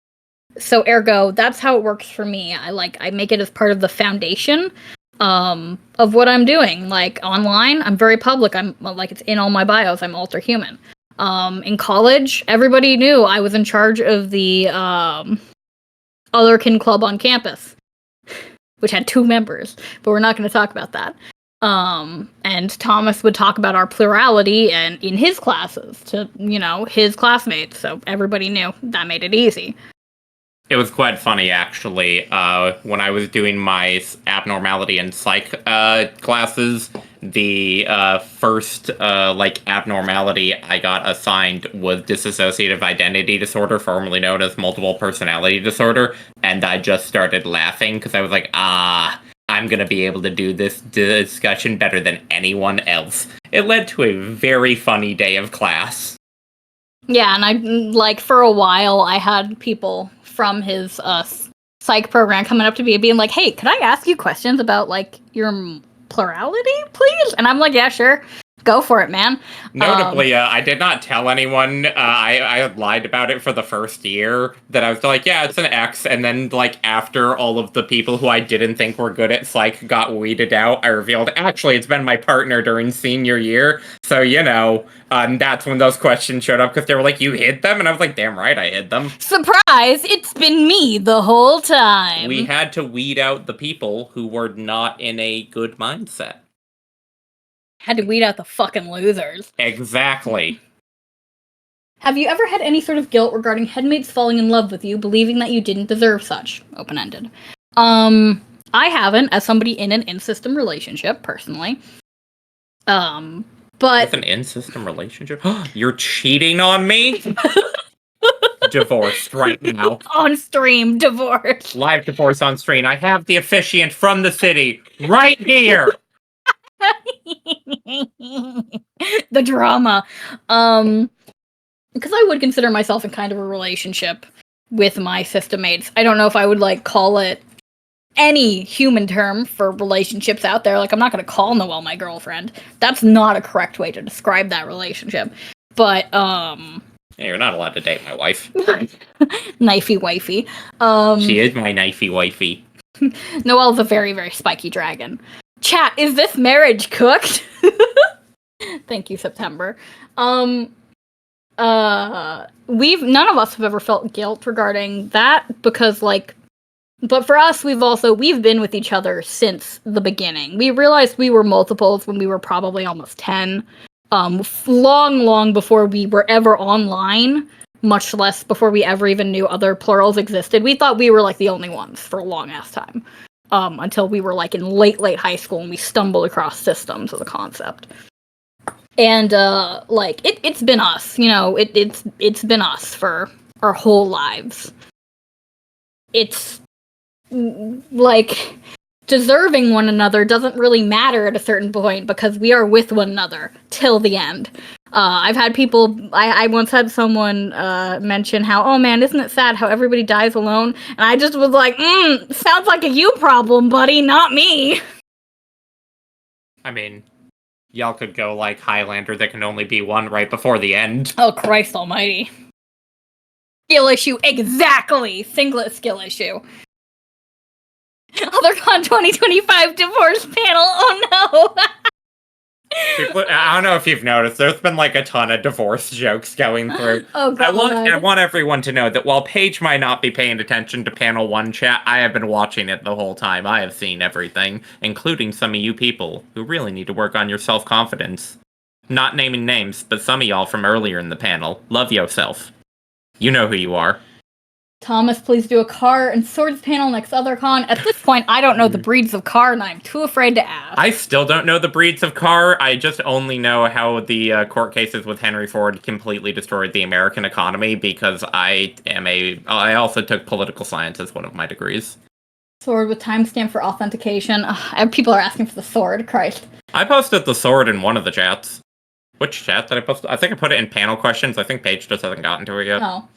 So ergo, that's how it works for me. I make it as part of the foundation of what I'm doing. Like online, I'm very public. I'm like it's in all my bios. I'm Alterhuman. In college, everybody knew I was in charge of the Otherkin Club on campus, which had 2 members, but we're not going to talk about that. And Thomas would talk about our plurality and in his classes to, his classmates, so everybody knew. That made it easy. It was quite funny, actually. When I was doing my abnormality and psych classes, the first abnormality I got assigned was dissociative identity disorder, formerly known as multiple personality disorder, and I just started laughing because I was like, I'm gonna be able to do this discussion better than anyone else. It led to a very funny day of class. Yeah, and for a while, I had people from his psych program coming up to me and being like, hey, could I ask you questions about, your plurality, please? And I'm like, yeah, sure. Go for it, man. Notably, I did not tell anyone. I had lied about it for the first year. That I was like, yeah, it's an X. And then, after all of the people who I didn't think were good at psych got weeded out, I revealed, actually, it's been my partner during senior year. So, that's when those questions showed up, because they were like, you hid them? And I was like, damn right, I hid them. Surprise! It's been me the whole time. We had to weed out the people who were not in a good mindset. Had to weed out the fucking losers. Exactly. Have you ever had any sort of guilt regarding headmates falling in love with you, believing that you didn't deserve such? Open-ended. I haven't, as somebody in an in-system relationship, personally. But... With an in-system relationship? You're cheating on me? Divorced right now. On stream, divorce. Live divorce on stream. I have the officiant from the city right here. The drama. Because I would consider myself in kind of a relationship with my system mates. I don't know if I would call it any human term for relationships out there. I'm not going to call Noelle my girlfriend. That's not a correct way to describe that relationship. But Hey, you're not allowed to date my wife. Knifey wifey. She is my knifey wifey. Noelle's a very, very spiky dragon. Chat, is this marriage cooked? Thank you, September. None of us have ever felt guilt regarding that because but for us, we've been with each other since the beginning. We realized we were multiples when we were probably almost 10. Long before we were ever online, much less before we ever even knew other plurals existed. We thought we were the only ones for a long ass time. Until we were in late high school and we stumbled across systems as a concept. And it's been us, it's been us for our whole lives. It's deserving one another doesn't really matter at a certain point because we are with one another till the end. I've had people, I once had someone mention how, oh man, isn't it sad how everybody dies alone? And I just was like, sounds like a you problem, buddy, not me. I mean, y'all could go Highlander, there can only be one right before the end. Oh, Christ almighty. Skill issue, exactly! Singlet skill issue. OtherCon 2025 divorce panel, oh no! People, I don't know if you've noticed, there's been a ton of divorce jokes going through. Oh god. I want everyone to know that while Paige might not be paying attention to panel 1 chat, I have been watching it the whole time. I have seen everything, including some of you people who really need to work on your self-confidence. Not naming names, but some of y'all from earlier in the panel. Love yourself. You know who you are. Thomas, please do a car and swords panel next OtherCon. At this point, I don't know the breeds of car, and I'm too afraid to ask. I still don't know the breeds of car. I just only know how the court cases with Henry Ford completely destroyed the American economy because I also took political science as one of my degrees. Sword with timestamp for authentication. Ugh, people are asking for the sword. Christ. I posted the sword in one of the chats. Which chat did I post? I think I put it in panel questions. I think Paige just hasn't gotten to it yet. No.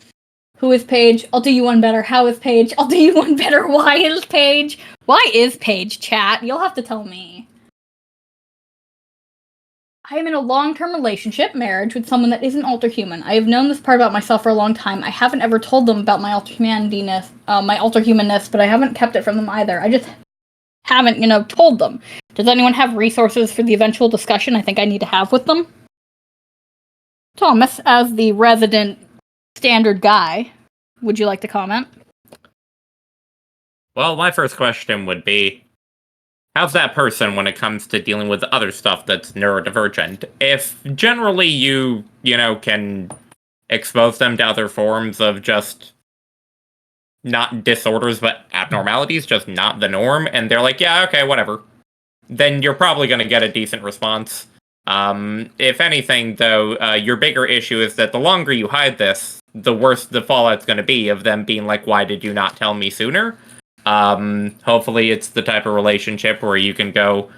Who is Paige? I'll do you one better. How is Paige? I'll do you one better. Why is Paige? Why is Paige, chat? You'll have to tell me. I am in a long-term relationship, marriage, with someone that isn't Alterhuman. I have known this part about myself for a long time. I haven't ever told them about my Alterhumanness, but I haven't kept it from them either. I just haven't, told them. Does anyone have resources for the eventual discussion I think I need to have with them? Thomas, as the resident standard guy, would you like to comment? Well, my first question would be, how's that person when it comes to dealing with other stuff that's neurodivergent? If generally you can expose them to other forms of just not disorders but abnormalities, just not the norm, and they're like, yeah, okay, whatever, then you're probably going to get a decent response. If anything, though, your bigger issue is that the longer you hide this, the worse the fallout's going to be of them being like, why did you not tell me sooner? Hopefully it's the type of relationship where you can go,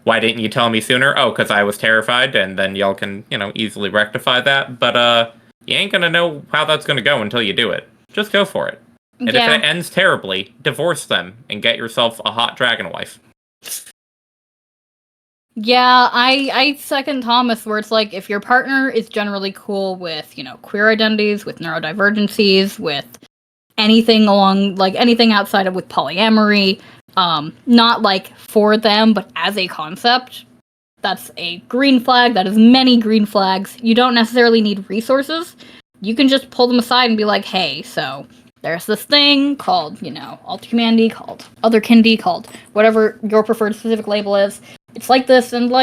why didn't you tell me sooner? Oh, because I was terrified, and then y'all can, easily rectify that. But, you ain't gonna know how that's gonna go until you do it. Just go for it. And if it ends terribly, divorce them and get yourself a hot dragon wife. Yeah, I second Thomas, where it's like, if your partner is generally cool with, queer identities, with neurodivergencies, with anything anything outside of with polyamory, not like for them, but as a concept, that's a green flag. That is many green flags. You don't necessarily need resources. You can just pull them aside and be like, hey, so there's this thing called, Alterhumanity, called Otherkindy, called whatever your preferred specific label is. It's like this, and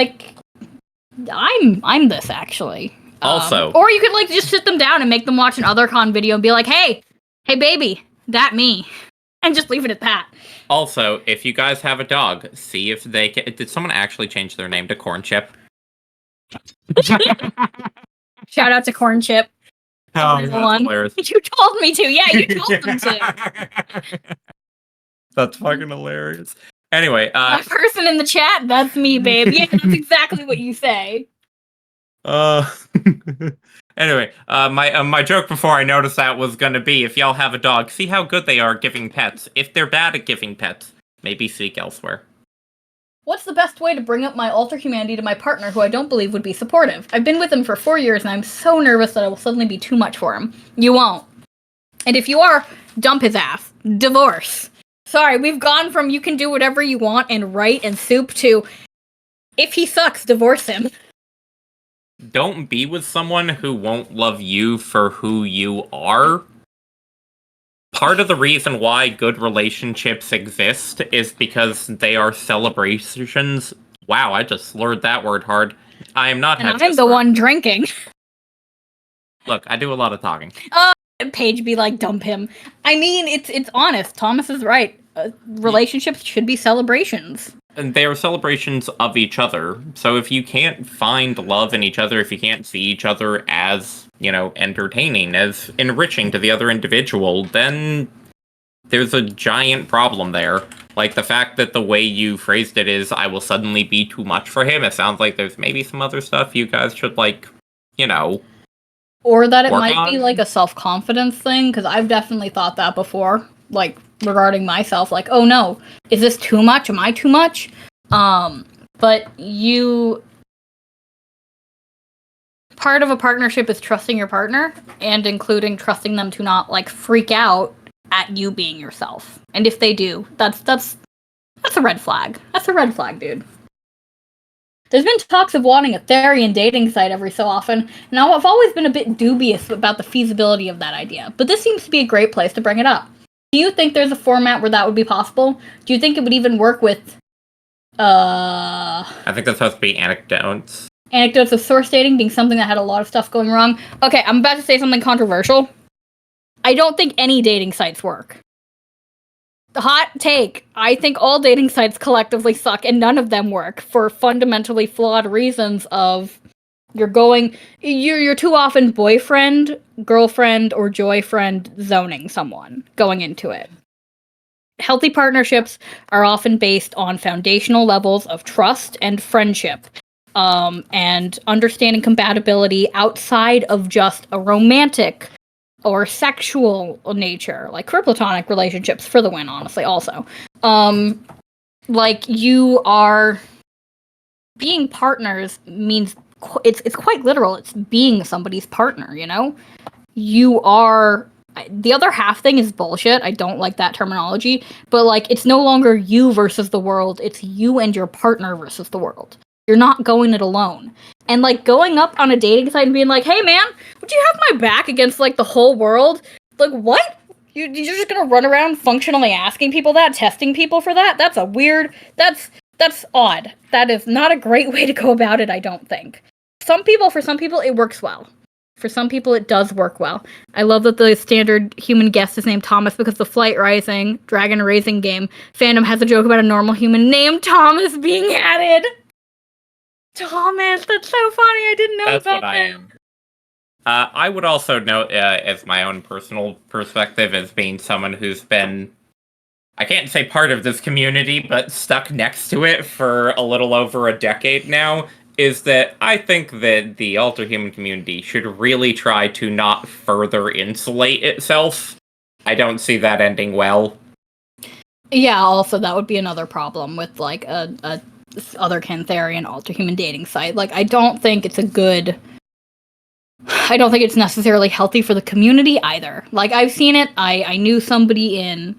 I'm this actually. Also, or you could just sit them down and make them watch an Othercon video and be like, hey baby, that me, and just leave it at that. Also, if you guys have a dog, see if they can. Did someone actually change their name to Corn Chip? Shout out to Corn Chip. Oh, that's hilarious. You told me to. Yeah, you told them to. That's fucking hilarious. Anyway, a person in the chat, that's me, babe. Yeah, that's exactly what you say. Anyway, my joke before I noticed that was gonna be, if y'all have a dog, see how good they are giving pets. If they're bad at giving pets, maybe seek elsewhere. What's the best way to bring up my Alterhumanity to my partner, who I don't believe would be supportive? I've been with him for 4 years, and I'm so nervous that I will suddenly be too much for him. You won't. And if you are, dump his ass. Divorce. Sorry, we've gone from you can do whatever you want and write and soup to, if he sucks, divorce him. Don't be with someone who won't love you for who you are. Part of the reason why good relationships exist is because they are celebrations. Wow, I just slurred that word hard. I am not. And I'm the one drinking. Look, I do a lot of talking. Paige be like, dump him. I mean, it's honest. Thomas is right. Relationships should be celebrations. And they are celebrations of each other. So if you can't find love in each other, if you can't see each other as, entertaining, as enriching to the other individual, then there's a giant problem there. Like the fact that the way you phrased it is, I will suddenly be too much for him. It sounds like there's maybe some other stuff you guys should, or that it might be a self-confidence thing, because I've definitely thought that before, regarding myself, oh no, is this too much? Am I too much? But part of a partnership is trusting your partner, and including trusting them to not, freak out at you being yourself. And if they do, that's a red flag. That's a red flag, dude. There's been talks of wanting a Therian dating site every so often. Now, I've always been a bit dubious about the feasibility of that idea, but this seems to be a great place to bring it up. Do you think there's a format where that would be possible? Do you think it would even work with, I think that's supposed to be anecdotes. Anecdotes of source dating being something that had a lot of stuff going wrong? Okay, I'm about to say something controversial. I don't think any dating sites work. Hot take. I think all dating sites collectively suck, and none of them work for fundamentally flawed reasons of you're too often boyfriend, girlfriend, or joyfriend zoning someone going into it. healthy partnerships are often based on foundational levels of trust and friendship, and understanding compatibility outside of just a romantic or sexual nature, like platonic relationships for the win, honestly, also. Like, you are being partners means it's quite literal. It's being somebody's partner, you know? You are the other half thing is bullshit. I don't like that terminology, but like it's no longer you versus the world. It's you and your partner versus the world. You're not going it alone. And like going up on a dating site and being like, "Hey man, would you have my back against like the whole world?" Like, what? You're just gonna run around functionally asking people that, testing people for that? That's a weird. That's odd. That is not a great way to go about it, I don't think. For some people, it works well. For some people, it does work well. I love that the standard human guest is named Thomas because the Flight Rising Dragon Raising game fandom has a joke about a normal human named Thomas being added. Thomas, that's so funny. I didn't know That's about what that. I am. I would also note, as my own personal perspective, as being someone who's been, I can't say part of this community, but stuck next to it for a little over a decade now, is that I think that the Alterhuman community should really try to not further insulate itself. I don't see that ending well. Yeah, also that would be another problem with like a other Cantharian Alterhuman dating site. Like, I don't think it's necessarily healthy for the community either. Like, I've seen it. I knew somebody in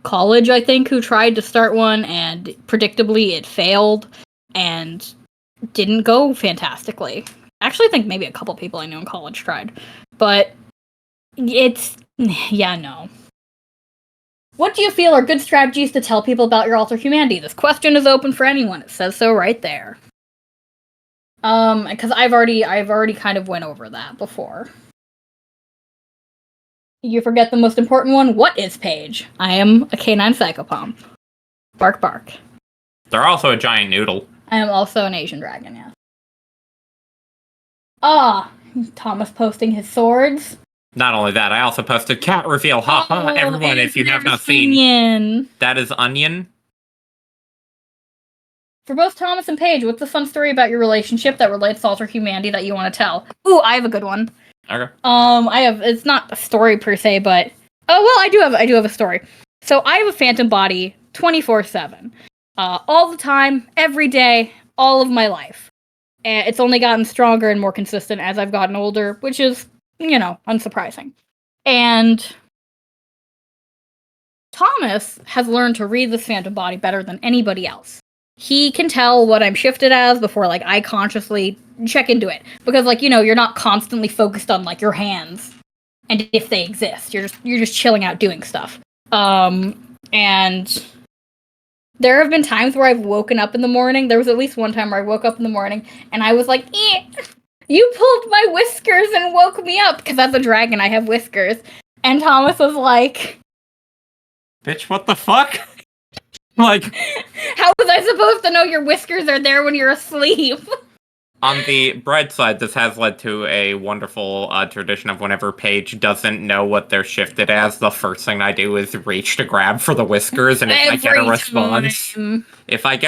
college, I think, who tried to start one, and predictably it failed and didn't go fantastically. Actually, I think maybe a couple people I knew in college tried. But no. What do you feel are good strategies to tell people about your Alterhumanity? This question is open for anyone. It says so right there. Because I've already kind of went over that before. You forget the most important one. What is Paige? I am a canine psychopomp. Bark, bark. They're also a giant noodle. I am also an Asian dragon, yeah. Thomas posting his swords. Not only that, I also posted cat reveal. Ha ha, everyone, if you have not seen. Onion. That is Onion. For both Thomas and Paige, what's a fun story about your relationship that relates to Alterhumanity that you want to tell? Ooh, I have a good one. Okay. It's not a story per se, but I do have a story. So I have a phantom body 24/7. All the time, every day, all of my life. And it's only gotten stronger and more consistent as I've gotten older, which is, unsurprising. And Thomas has learned to read this phantom body better than anybody else. He can tell what I'm shifted as before, like, I consciously check into it. Because, like, you're not constantly focused on, like, your hands and if they exist. You're just chilling out doing stuff. And there have been times where I've woken up in the morning. There was at least one time where I woke up in the morning and I was like, you pulled my whiskers and woke me up. Because as a dragon, I have whiskers. And Thomas was like, bitch, what the fuck? Like, how was I supposed to know your whiskers are there when you're asleep? On the bright side, this has led to a wonderful tradition of whenever Paige doesn't know what they're shifted as, the first thing I do is reach to grab for the whiskers, and if I get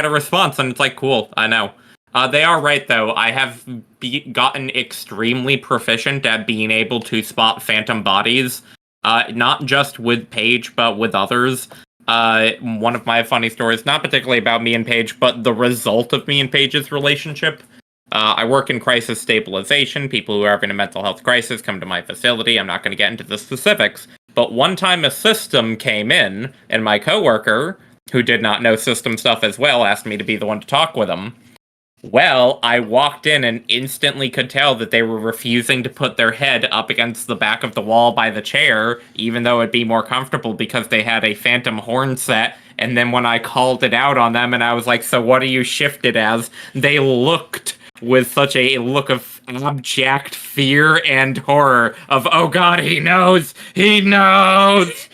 a response, then it's like, cool, I know. They are right, though. I have gotten extremely proficient at being able to spot phantom bodies, not just with Paige, but with others. One of my funny stories, not particularly about me and Paige, but the result of me and Paige's relationship. I work in crisis stabilization. People who are having a mental health crisis come to my facility. I'm not going to get into the specifics. But one time a system came in, and my coworker, who did not know system stuff as well, asked me to be the one to talk with him. Well, I walked in and instantly could tell that they were refusing to put their head up against the back of the wall by the chair, even though it'd be more comfortable because they had a phantom horn set. And then when I called it out on them and I was like, so what are you shifted as? They looked with such a look of abject fear and horror of, oh god, he knows! He knows!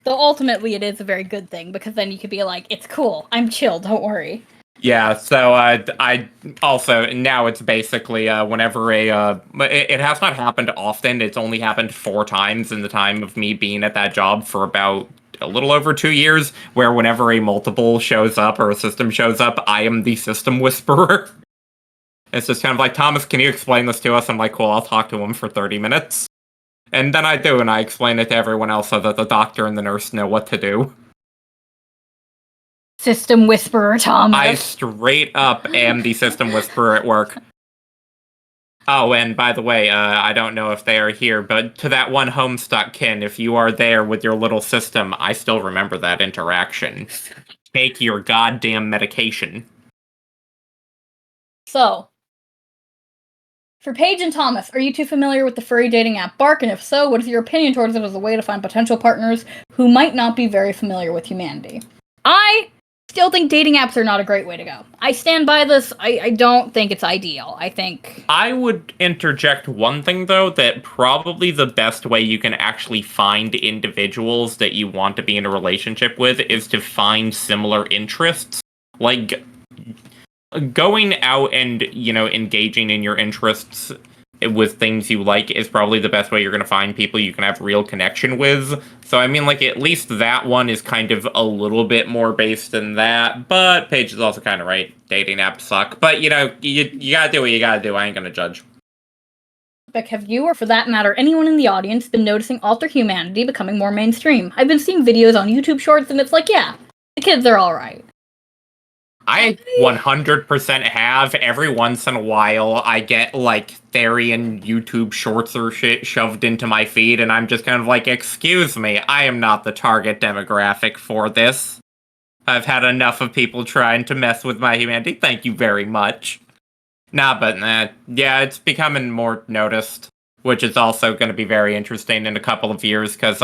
Though ultimately it is a very good thing, because then you could be like, it's cool, I'm chill, don't worry. Yeah, so I also, now it's basically whenever it has not happened often, it's only happened 4 times in the time of me being at that job for about a little over 2 years, where whenever a multiple shows up or a system shows up, I am the system whisperer. It's just kind of like, Thomas, can you explain this to us? I'm like, cool, I'll talk to him for 30 minutes. And then I do, and I explain it to everyone else so that the doctor and the nurse know what to do. System whisperer Thomas. I straight up am the system whisperer at work. Oh, and by the way, I don't know if they are here, but to that one Homestuck kin, if you are there with your little system, I still remember that interaction. Take your goddamn medication. So, for Paige and Thomas, are you two familiar with the furry dating app Bark? And if so, what is your opinion towards it as a way to find potential partners who might not be very familiar with humanity? I still think dating apps are not a great way to go. I stand by this. I don't think it's ideal. I would interject one thing, though, that probably the best way you can actually find individuals that you want to be in a relationship with is to find similar interests. Like, going out and, engaging in your interests with things you like is probably the best way you're going to find people you can have real connection with. So, I mean, at least that one is kind of a little bit more based than that, but Paige is also kind of right. Dating apps suck. But, you gotta do what you gotta do. I ain't gonna judge. Beck, have you, or for that matter, anyone in the audience, been noticing Alterhumanity becoming more mainstream? I've been seeing videos on YouTube Shorts, and it's like, yeah, the kids are alright. I 100% have. Every once in a while, I get, Therian YouTube Shorts or shit shoved into my feed, and I'm just kind of like, excuse me, I am not the target demographic for this. I've had enough of people trying to mess with my humanity. Thank you very much. Yeah, it's becoming more noticed, which is also going to be very interesting in a couple of years, because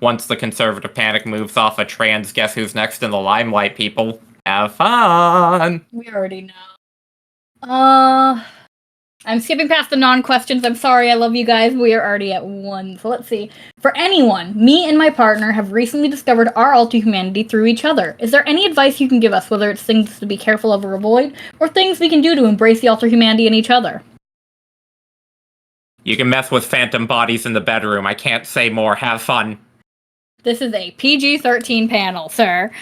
once the conservative panic moves off of trans, guess who's next in the limelight, people? Have fun! We already know. I'm skipping past the non-questions. I'm sorry, I love you guys. We are already at 1. So let's see. For anyone, me and my partner have recently discovered our Alterhumanity through each other. Is there any advice you can give us, whether it's things to be careful of or avoid, or things we can do to embrace the Alterhumanity in each other? You can mess with phantom bodies in the bedroom. I can't say more. Have fun. This is a PG-13 panel, sir.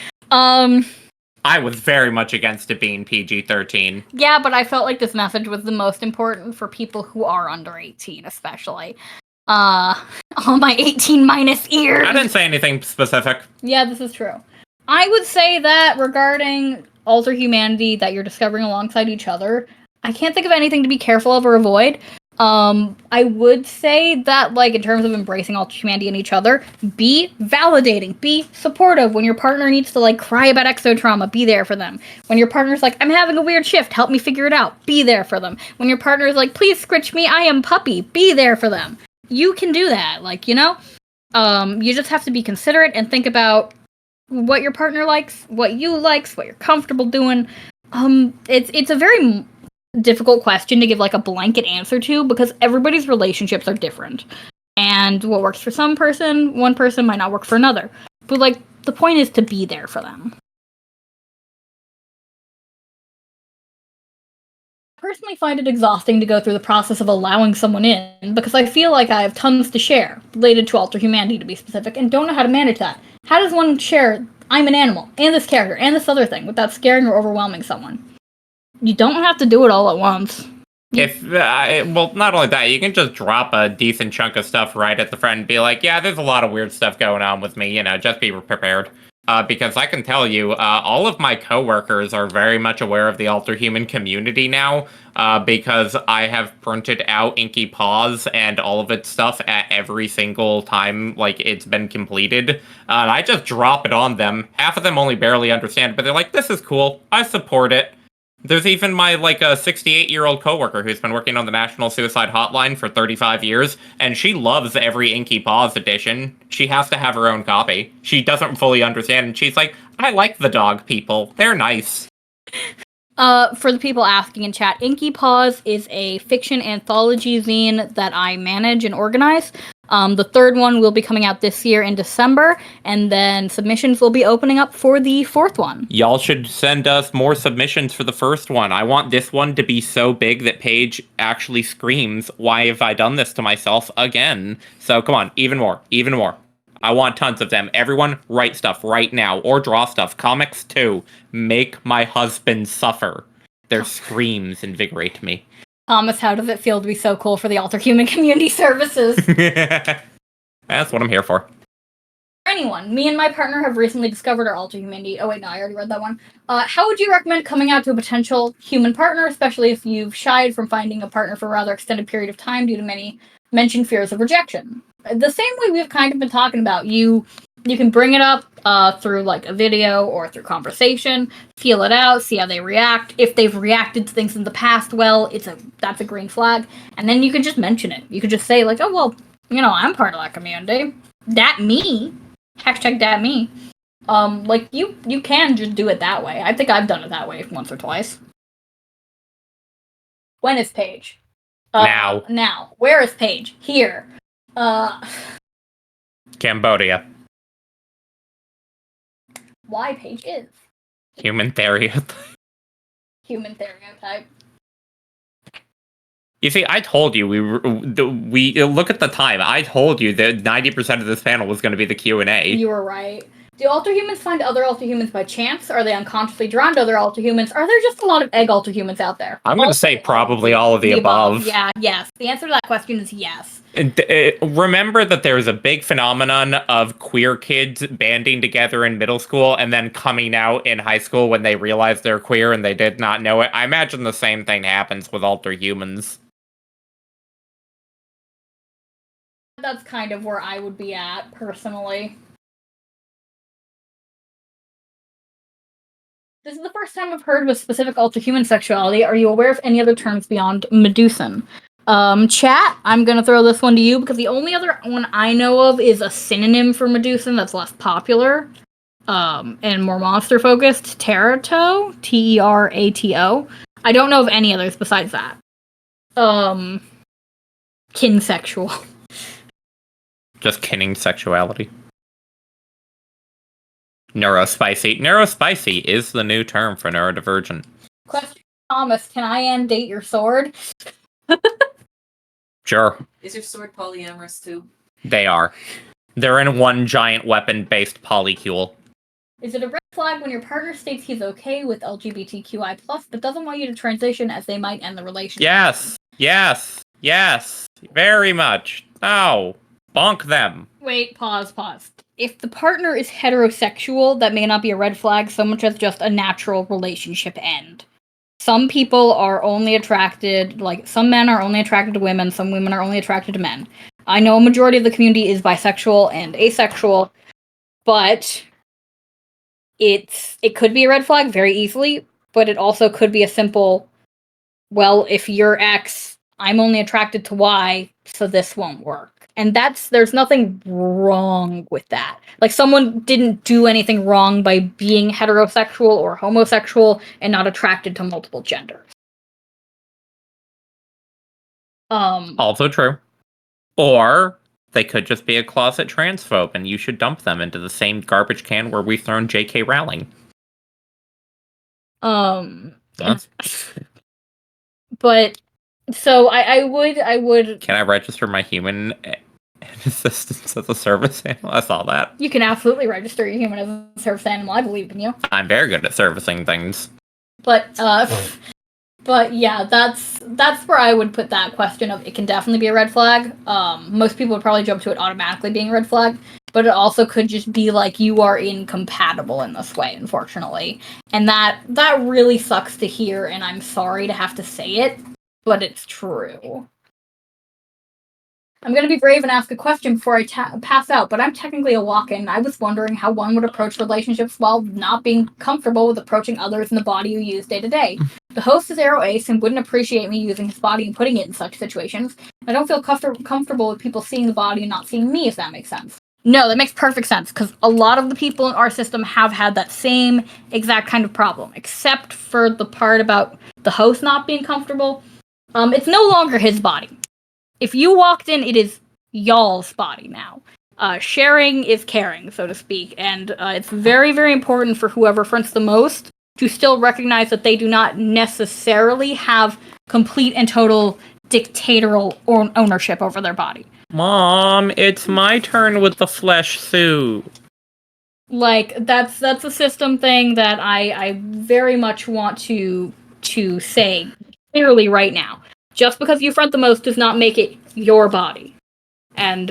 I was very much against it being PG-13. Yeah, but I felt like this message was the most important for people who are under 18, especially. All my 18 minus ears. I didn't say anything specific. Yeah, this is true. I would say that regarding Alterhumanity that you're discovering alongside each other, I can't think of anything to be careful of or avoid. I would say that, in terms of embracing Alterhumanity in each other, be validating, be supportive. When your partner needs to, cry about exotrauma, be there for them. When your partner's like, I'm having a weird shift, help me figure it out, be there for them. When your partner's like, please scritch me, I am puppy, be there for them. You can do that, you just have to be considerate and think about what your partner likes, what you likes, what you're comfortable doing. It's a very difficult question to give a blanket answer to, because everybody's relationships are different, and what works for one person might not work for another, but the point is to be there for them. I personally find it exhausting to go through the process of allowing someone in, because I feel like I have tons to share related to Alterhumanity, to be specific, and don't know how to manage that. How does one share I'm an animal and this character and this other thing without scaring or overwhelming someone? You don't have to do it all at once. Not only that, you can just drop a decent chunk of stuff right at the front and be like, yeah, there's a lot of weird stuff going on with me, just be prepared. Because I can tell you, all of my coworkers are very much aware of the Alterhuman community now, because I have printed out Inky Paws and all of its stuff at every single time, it's been completed. And I just drop it on them. Half of them only barely understand, but they're like, this is cool, I support it. There's even my, a 68-year-old coworker who's been working on the National Suicide Hotline for 35 years, and she loves every Inky Paws edition. She has to have her own copy. She doesn't fully understand, and she's like, I like the dog people. They're nice. For the people asking in chat, Inky Paws is a fiction anthology zine that I manage and organize. The third one will be coming out this year in December, and then submissions will be opening up for the fourth one. Y'all should send us more submissions for the first one. I want this one to be so big that Paige actually screams, why have I done this to myself again? So come on, even more. I want tons of them. Everyone, write stuff right now, or draw stuff. Comics too. Make my husband suffer. Their screams invigorate me. Thomas, how does it feel to be so cool for the Alterhuman community services? That's what I'm here for. For anyone, me and my partner have recently discovered our Alterhumanity. Oh wait, no, I already read that one. How would you recommend coming out to a potential human partner, especially if you've shied from finding a partner for a rather extended period of time due to many mentioned fears of rejection? The same way we've kind of been talking about. You can bring it up through like a video or through conversation, feel it out, see how they react. If they've reacted to things in the past, well, that's a green flag. And then you could just mention it. You could just say like, oh well, I'm part of that community. That me. Hashtag that me. Like you can just do it that way. I think I've done it that way once or twice. When is Paige? Now. Now. Where is Paige? Here. Cambodia. Why Paige is? Human stereotype. Human stereotype. You see, I told you we look at the time. I told you that 90% of this panel was going to be the Q&A. You were right. Do Alterhumans find other Alterhumans by chance? Are they unconsciously drawn to other Alterhumans? Are there just a lot of egg Alterhumans out there? I'm going to say probably all of the above. Yeah, yes. The answer to that question is yes. Remember that there was a big phenomenon of queer kids banding together in middle school and then coming out in high school when they realized they're queer and they did not know it. I imagine the same thing happens with Alterhumans. That's kind of where I would be at, personally. This is the first time I've heard of a specific Alterhuman sexuality. Are you aware of any other terms beyond Medusan? Chat, I'm gonna throw this one to you, because the only other one I know of is a synonym for Medusan that's less popular, and more monster-focused, Terato, Terato. I don't know of any others besides that. Kinsexual. Just kinning sexuality. Neurospicy. Neurospicy is the new term for neurodivergent. Question, Thomas, can I undate your sword? Sure. Is your sword polyamorous too? They are. They're in one giant weapon-based polycule. Is it a red flag when your partner states he's okay with LGBTQI+, but doesn't want you to transition as they might end the relationship? Yes. Yes. Yes. Very much. No. Bonk them. Wait, pause. If the partner is heterosexual, that may not be a red flag so much as just a natural relationship end. Some people are only attracted, some men are only attracted to women, some women are only attracted to men. I know a majority of the community is bisexual and asexual, but it could be a red flag very easily, but it also could be a simple, well, if you're X, I'm only attracted to Y, so this won't work. And there's nothing wrong with that. Someone didn't do anything wrong by being heterosexual or homosexual and not attracted to multiple genders. Also true. Or they could just be a closet transphobe and you should dump them into the same garbage can where we've thrown J.K. Rowling. But so I would. Can I register my human assistance as a service animal? I saw that. You can absolutely register your human as a service animal. I believe in you. I'm very good at servicing things. But yeah, that's where I would put that question of it can definitely be a red flag. Most people would probably jump to it automatically being a red flag, but it also could just be you are incompatible in this way, unfortunately. And that really sucks to hear, and I'm sorry to have to say it, but it's true. I'm going to be brave and ask a question before I pass out, but I'm technically a walk-in. I was wondering how one would approach relationships while not being comfortable with approaching others in the body you use day to day. The host is Arrow Ace and wouldn't appreciate me using his body and putting it in such situations. I don't feel comfortable with people seeing the body and not seeing me, if that makes sense. No, that makes perfect sense, because a lot of the people in our system have had that same exact kind of problem, except for the part about the host not being comfortable. It's no longer his body. If you walked in, it is y'all's body now. Sharing is caring, so to speak, and it's very, very important for whoever fronts the most to still recognize that they do not necessarily have complete and total dictatorial ownership over their body. Mom, it's my turn with the flesh suit. Like, that's a system thing that I very much want to say clearly right now. Just because you front the most does not make it your body. And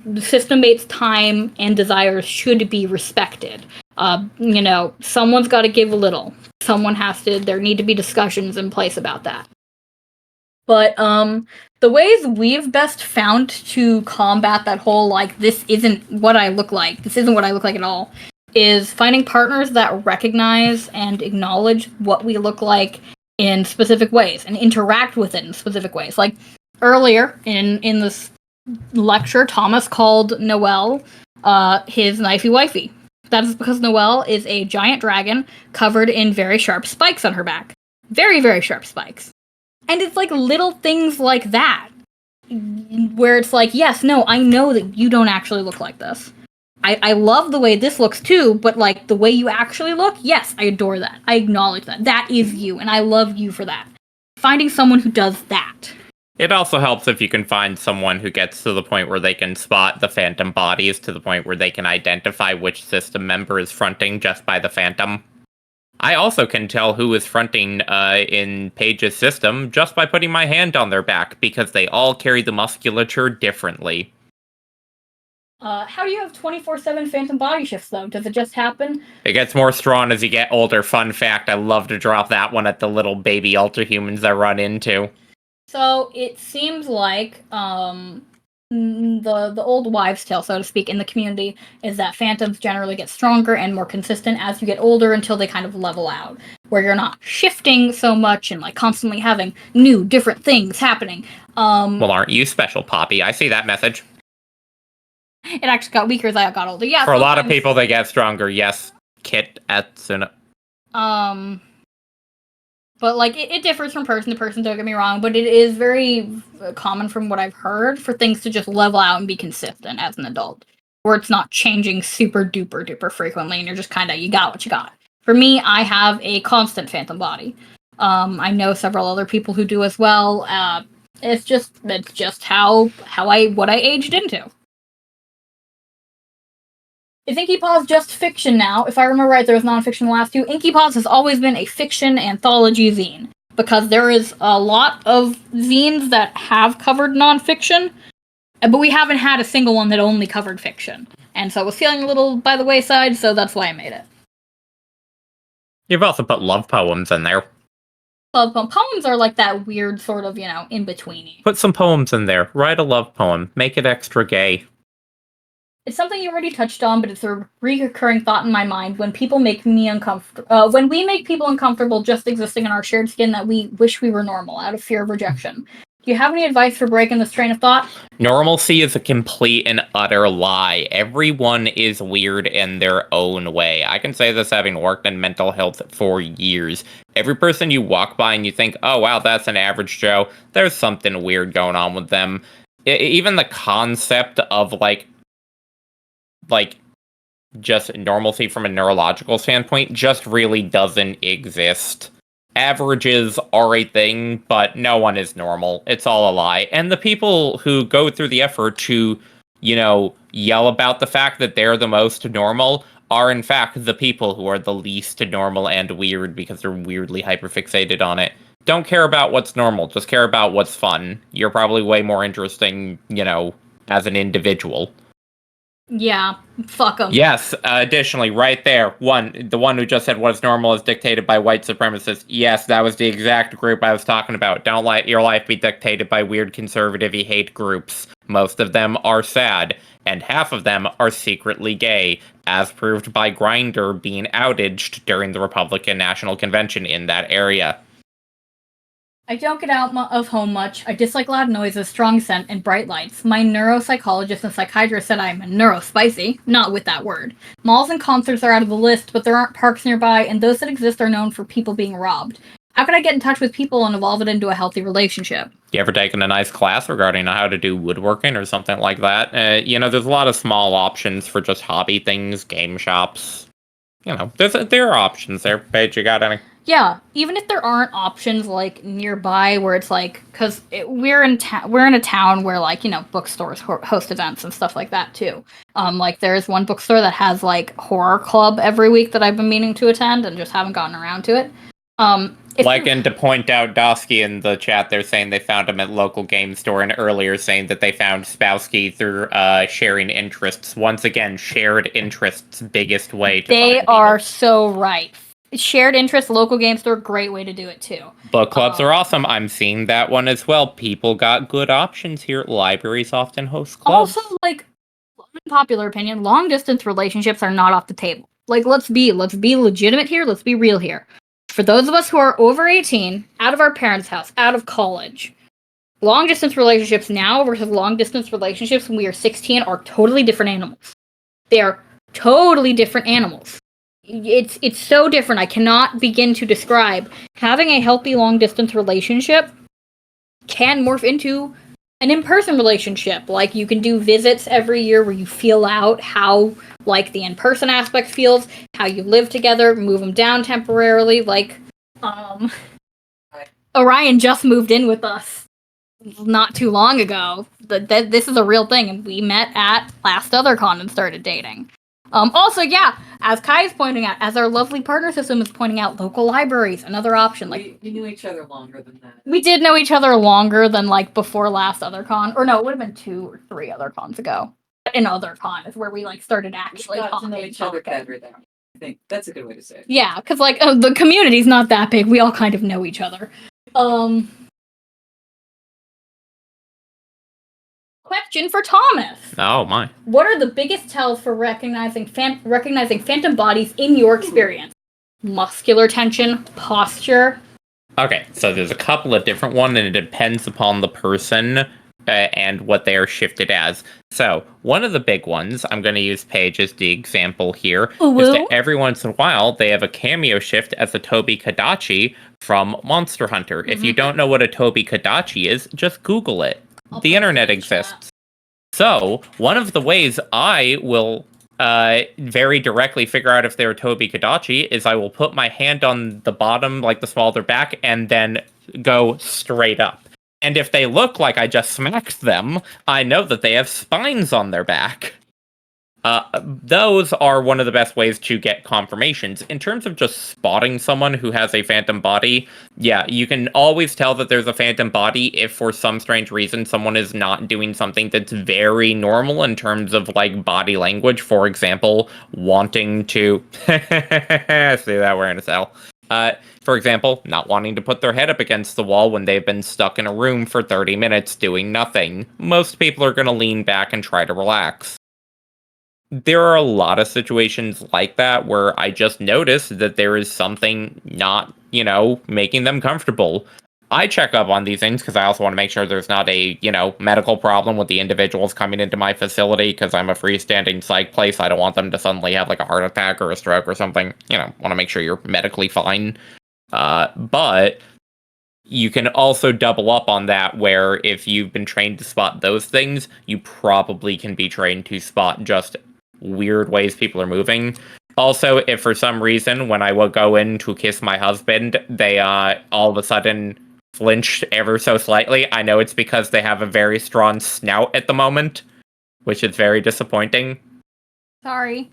the system mate's time and desires should be respected. Someone's got to give a little. There need to be discussions in place about that. But the ways we've best found to combat that whole, like, this isn't what I look like at all, is finding partners that recognize and acknowledge what we look like in specific ways and interact with it in specific ways. Like, earlier in this lecture, Thomas called Noelle his knifey wifey. That is because Noelle is a giant dragon covered in very sharp spikes on her back. Very, very sharp spikes. And it's like little things like that, where it's like, yes, no, I know that you don't actually look like this. I love the way this looks too, but like the way you actually look, yes, I adore that. I acknowledge that. That is you, and I love you for that. Finding someone who does that. It also helps if you can find someone who gets to the point where they can spot the phantom bodies, to the point where they can identify which system member is fronting just by the phantom. I also can tell who is fronting in Paige's system just by putting my hand on their back, because they all carry the musculature differently. How do you have 24/7 phantom body shifts, though? Does it just happen? It gets more strong as you get older. Fun fact, I love to drop that one at the little baby Alterhumans I run into. So it seems like the old wives' tale, so to speak, in the community is that phantoms generally get stronger and more consistent as you get older until they kind of level out, where you're not shifting so much and like constantly having new, different things happening. Well, aren't you special, Poppy? I see that message. It actually got weaker as I got older. Yeah. For a lot of people, they get stronger. Yes, Kit Etsuna. But, like, it differs from person to person, don't get me wrong, but it is very common from what I've heard for things to just level out and be consistent as an adult, where it's not changing super duper duper frequently, and you're just kind of, you got what you got. For me, I have a constant phantom body. I know several other people who do as well. It's just what I aged into. Is Inky Paws just fiction now? If I remember right, there was nonfiction in the last two. Inky Paws has always been a fiction anthology zine, because there is a lot of zines that have covered nonfiction, but we haven't had a single one that only covered fiction. And so it was feeling a little by the wayside, so that's why I made it. You've also put love poems in there. Poems are like that weird sort of, in-betweeny. Put some poems in there. Write a love poem. Make it extra gay. It's something you already touched on, but it's a recurring thought in my mind. When people make me uncomfortable, when we make people uncomfortable just existing in our shared skin, that we wish we were normal out of fear of rejection. Do you have any advice for breaking this train of thought? Normalcy is a complete and utter lie. Everyone is weird in their own way. I can say this having worked in mental health for years. Every person you walk by and you think, oh wow, that's an average Joe, there's something weird going on with them. Even the concept of like just normalcy from a neurological standpoint just really doesn't exist. Averages are a thing, but no one is normal. It's all a lie. And the people who go through the effort to, yell about the fact that they're the most normal are in fact the people who are the least normal and weird, because they're weirdly hyperfixated on it. Don't care about what's normal, just care about what's fun. You're probably way more interesting, as an individual. Yeah, fuck them. Yes, additionally, right there, the one who just said what's normal is dictated by white supremacists. Yes, that was the exact group I was talking about. Don't let your life be dictated by weird conservative-y hate groups. Most of them are sad, and half of them are secretly gay, as proved by Grindr being outaged during the Republican National Convention in that area. I don't get out of home much. I dislike loud noises, strong scent, and bright lights. My neuropsychologist and psychiatrist said I'm neurospicy, not with that word. Malls and concerts are out of the list, but there aren't parks nearby, and those that exist are known for people being robbed. How can I get in touch with people and evolve it into a healthy relationship? You ever taken a nice class regarding how to do woodworking or something like that? There's a lot of small options for just hobby things, game shops. There are options there. Paige, you got any? Yeah, even if there aren't options like nearby where it's like, because we're in a town where like bookstores host events and stuff like that too. Like there's one bookstore that has like horror club every week that I've been meaning to attend and just haven't gotten around to it. And to point out Dosky in the chat, they're saying they found him at local game store, and earlier saying that they found Spowski through sharing interests. Once again, shared interests, biggest way to They find are people. so right. Shared interest, local game store, great way to do it too. Book clubs are awesome. I'm seeing that one as well. People got good options here. Libraries often host clubs. Also, like, unpopular opinion, long distance relationships are not off the table. Like, let's be legitimate here. Let's be real here. For those of us who are over 18, out of our parents' house, out of college, long distance relationships now versus long distance relationships when we are 16 are totally different animals. They are totally different animals. It's so different. I cannot begin to describe. Having a healthy long distance relationship can morph into an in-person relationship. Like, you can do visits every year where you feel out how like the in-person aspect feels, how you live together, move them down temporarily. Like, Orion just moved in with us not too long ago. This is a real thing, and we met at last OtherCon and started dating. Also, yeah, as Kai is pointing out, as our lovely partner system is pointing out, local libraries, another option. Like, we knew each other longer than that. we did know each other longer than like before last OtherCon, or no, it would have been 2 or 3 OtherCons ago. In OtherCon is where we like started actually We got talking. to know each other better there. I think that's a good way to say it. Yeah, because like the community's not that big. We all kind of know each other. Question for Thomas. Oh my. What are the biggest tells for recognizing phantom bodies in your experience? Muscular tension, posture. Okay, so there's a couple of different ones, and it depends upon the person and what they are shifted as. So, one of the big ones, I'm going to use Paige as the example here, is that every once in a while, they have a cameo shift as a Toby Kadachi from Monster Hunter. If you don't know what a Toby Kadachi is, just Google it. The internet exists. So, one of the ways I will very directly figure out if they're Toby Kadachi is I will put my hand on the bottom, like the small of their back, and then go straight up. And if they look like I just smacked them, I know that they have spines on their back. Those are one of the best ways to get confirmations. In terms of just spotting someone who has a phantom body, yeah, you can always tell that there's a phantom body if for some strange reason someone is not doing something that's very normal in terms of like body language. For example, wanting to see that wearing a cell. For example, not wanting to put their head up against the wall when they've been stuck in a room for 30 minutes doing nothing. Most people are going to lean back and try to relax. There are a lot of situations like that where I just notice that there is something not, making them comfortable. I check up on these things because I also want to make sure there's not a, medical problem with the individuals coming into my facility because I'm a freestanding psych place. I don't want them to suddenly have like a heart attack or a stroke or something. Want to make sure you're medically fine. But you can also double up on that where if you've been trained to spot those things, you probably can be trained to spot just weird ways people are moving. Also, if for some reason when I will go in to kiss my husband, they all of a sudden flinched ever so slightly, I know it's because they have a very strong snout at the moment, which is very disappointing. Sorry.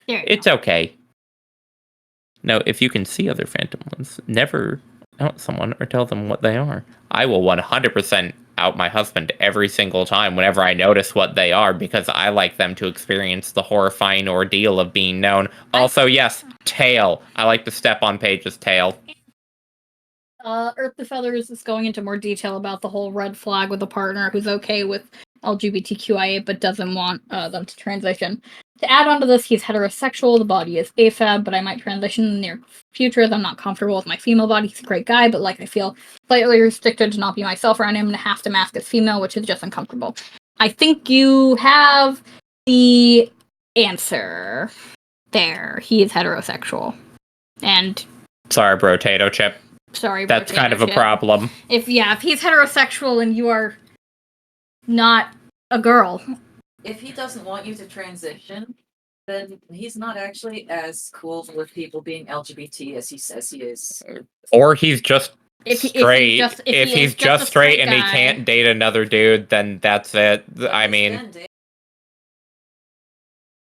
It's okay. No, if you can see other phantom ones, never out someone or tell them what they are. I will 100% out my husband every single time whenever I notice what they are because I like them to experience the horrifying ordeal of being known. Also, yes, tail. I like to step on Paige's tail. Earth the Feathers is going into more detail about the whole red flag with a partner who's okay with LGBTQIA but doesn't want them to transition. To add on to this, he's heterosexual, the body is AFAB, but I might transition in the near future as I'm not comfortable with my female body. He's a great guy, but like I feel slightly restricted to not be myself around him and have to mask as female, which is just uncomfortable. I think you have the answer there. He is heterosexual. And sorry, Brotato Chip. Sorry, that's kind of a problem. If he's heterosexual and you are not a girl. If he doesn't want you to transition, Then he's not actually as cool with people being LGBT as he says he is. Or he's just If he- if he's straight. just- if If he is he's just just a straight straight and he guy. can't date another dude, then that's it. I He's mean, been dating-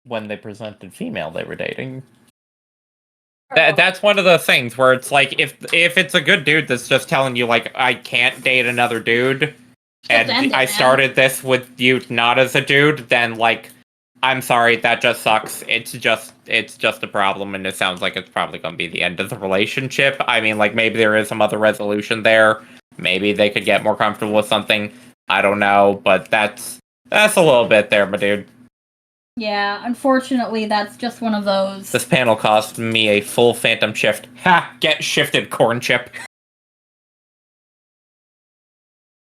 When they presented female, they were dating. that's one of the things where it's like if it's a good dude that's just telling you like I can't date another dude, and end it, I man. started this with you not as a dude, then like I'm sorry, that just sucks. It's just a problem, and it sounds like it's probably going to be the end of the relationship. I mean, like maybe there is some other resolution there. Maybe they could get more comfortable with something. I don't know, but that's a little bit there, my dude. Yeah, unfortunately, that's just one of those. This panel cost me a full phantom shift. Ha! Get shifted, corn chip.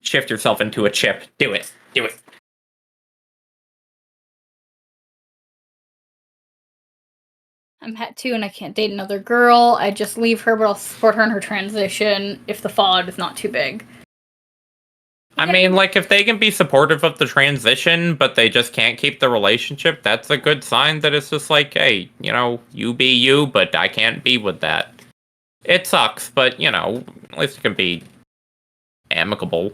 Shift yourself into a chip. Do it. Do it. I'm het 2 and I can't date another girl. I just leave her, but I'll support her in her transition if the fallout is not too big. I mean, like, if they can be supportive of the transition, but they just can't keep the relationship, that's a good sign that it's just like, hey, you know, you be you, but I can't be with that. It sucks, but, you know, at least it can be amicable.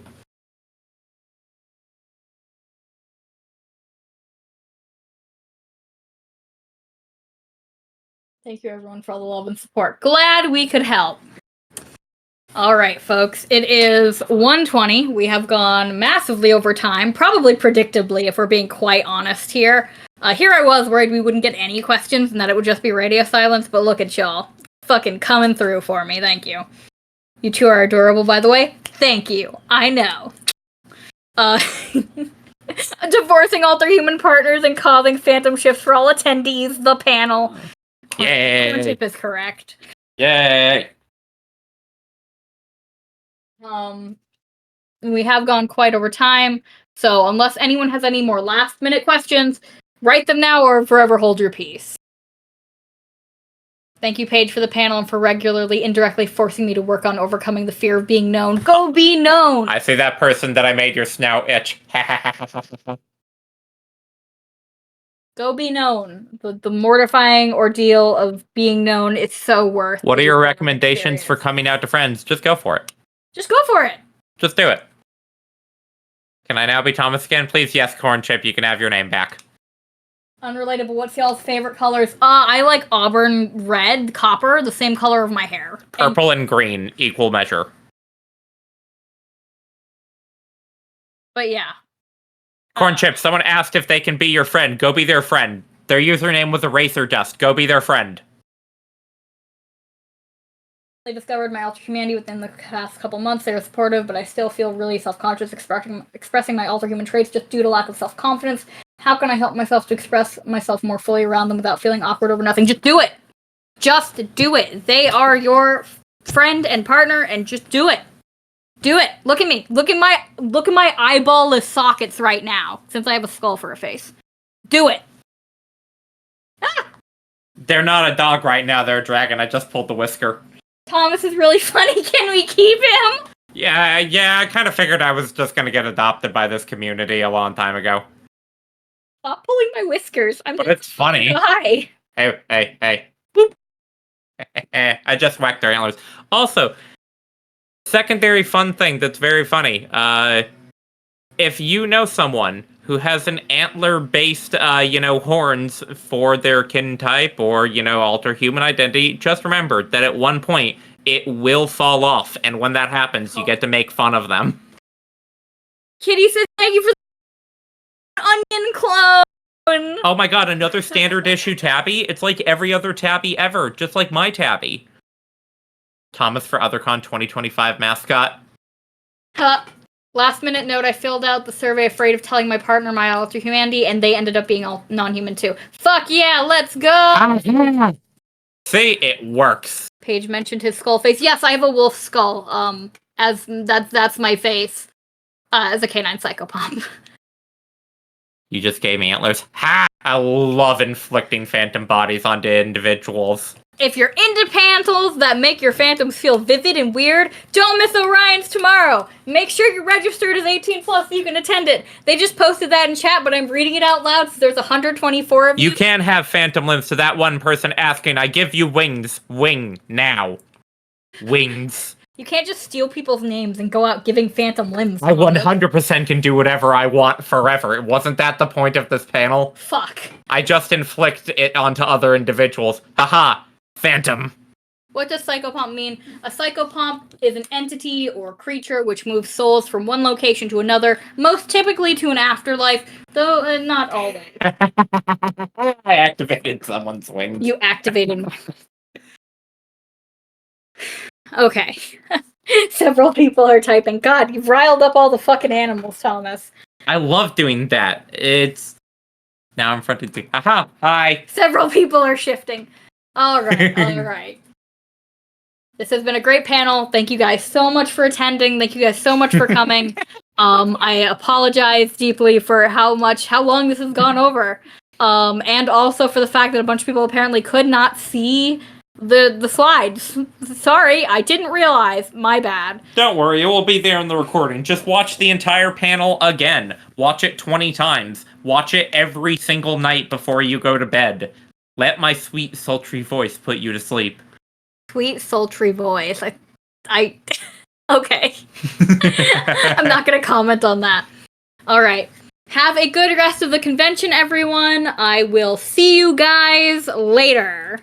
Thank you, everyone, for all the love and support. Glad we could help. All right, folks. It is 1:20. We have gone massively over time, probably predictably, if we're being quite honest here. Here I was worried we wouldn't get any questions and that it would just be radio silence, but look at y'all. Fucking coming through for me. Thank you. You two are adorable, by the way. Thank you. I know. Divorcing Alterhuman partners and causing phantom shifts for all attendees. The panel. Yay! Tip is correct. Yay! We have gone quite over time, so unless anyone has any more last-minute questions, write them now or forever hold your peace. Thank you, Paige, for the panel and for regularly, indirectly forcing me to work on overcoming the fear of being known. Go be known! I see that person that I made your snout itch. Go be known. The mortifying ordeal of being known, it's so worth What are the your recommendations for experience. coming out to friends? Just go for it. Just go for it! Just do it. Can I now be Thomas again? Please, yes, Corn Chip, you can have your name back. Unrelated, but what's y'all's favorite colors? I like auburn red, copper, the same color of my hair. Purple and green, equal measure. But yeah. Corn Chip, someone asked if they can be your friend. Go be their friend. Their username was Eraser Dust. Go be their friend. I discovered my alter humanity within the past couple months. They were supportive, but I still feel really self-conscious expressing my Alterhuman traits just due to lack of self-confidence. How can I help myself to express myself more fully around them without feeling awkward over nothing? Just do it! Just do it! They are your friend and partner, and just do it! Do it! Look at me! Look at my eyeballless sockets right now, since I have a skull for a face. Do it! Ah! They're not a dog right now, they're a dragon. I just pulled the whisker. Thomas is really funny. Can we keep him? Yeah, I kind of figured I was just gonna get adopted by this community a long time ago. Stop pulling my whiskers. But it's funny. Hi. Hey. Boop. I just whacked their antlers. Also, secondary fun thing that's very funny. If you know someone who has an antler-based, horns for their kin type or, Alterhuman identity, just remember that at one point, it will fall off, and when that happens, you get to make fun of them. Kitty says thank you for the onion clone. Oh my god, another standard issue tabby? It's like every other tabby ever, just like my tabby. Thomas for OtherCon 2025 mascot. Last minute note, I filled out the survey afraid of telling my partner my Alterhumanity, and they ended up being all non-human too. Fuck yeah, let's go! See, it works. Paige mentioned his skull face. Yes, I have a wolf skull. As that's my face. As a canine psychopomp. You just gave me antlers. Ha! I love inflicting phantom bodies onto individuals. If you're into panels that make your phantoms feel vivid and weird, don't miss Orion's tomorrow. Make sure you're registered as 18 plus so you can attend it. They just posted that in chat, but I'm reading it out loud so there's 124 of you. You can't have phantom limbs to that one person asking, I give you wings. Wing now. Wings. You can't just steal people's names and go out giving phantom limbs. I 100% can do whatever I want forever. Wasn't that the point of this panel? Fuck. I just inflict it onto other individuals. Haha. Phantom. What does psychopomp mean? A psychopomp is an entity or creature which moves souls from one location to another, most typically to an afterlife, though not always. I activated someone's wings. You activated my... Okay. Several people are typing, God, you've riled up all the fucking animals, Thomas. I love doing that. It's... Now I'm fronted to... Haha, hi. Several people are shifting. Alright, alright. This has been a great panel. Thank you guys so much for attending. Thank you guys so much for coming. I apologize deeply for how long this has gone over. And also for the fact that a bunch of people apparently could not see the slides. Sorry, I didn't realize. My bad. Don't worry, it will be there in the recording. Just watch the entire panel again. Watch it 20 times. Watch it every single night before you go to bed. Let my sweet, sultry voice put you to sleep. Sweet, sultry voice. I okay. I'm not gonna comment on that. Alright. Have a good rest of the convention, everyone. I will see you guys later.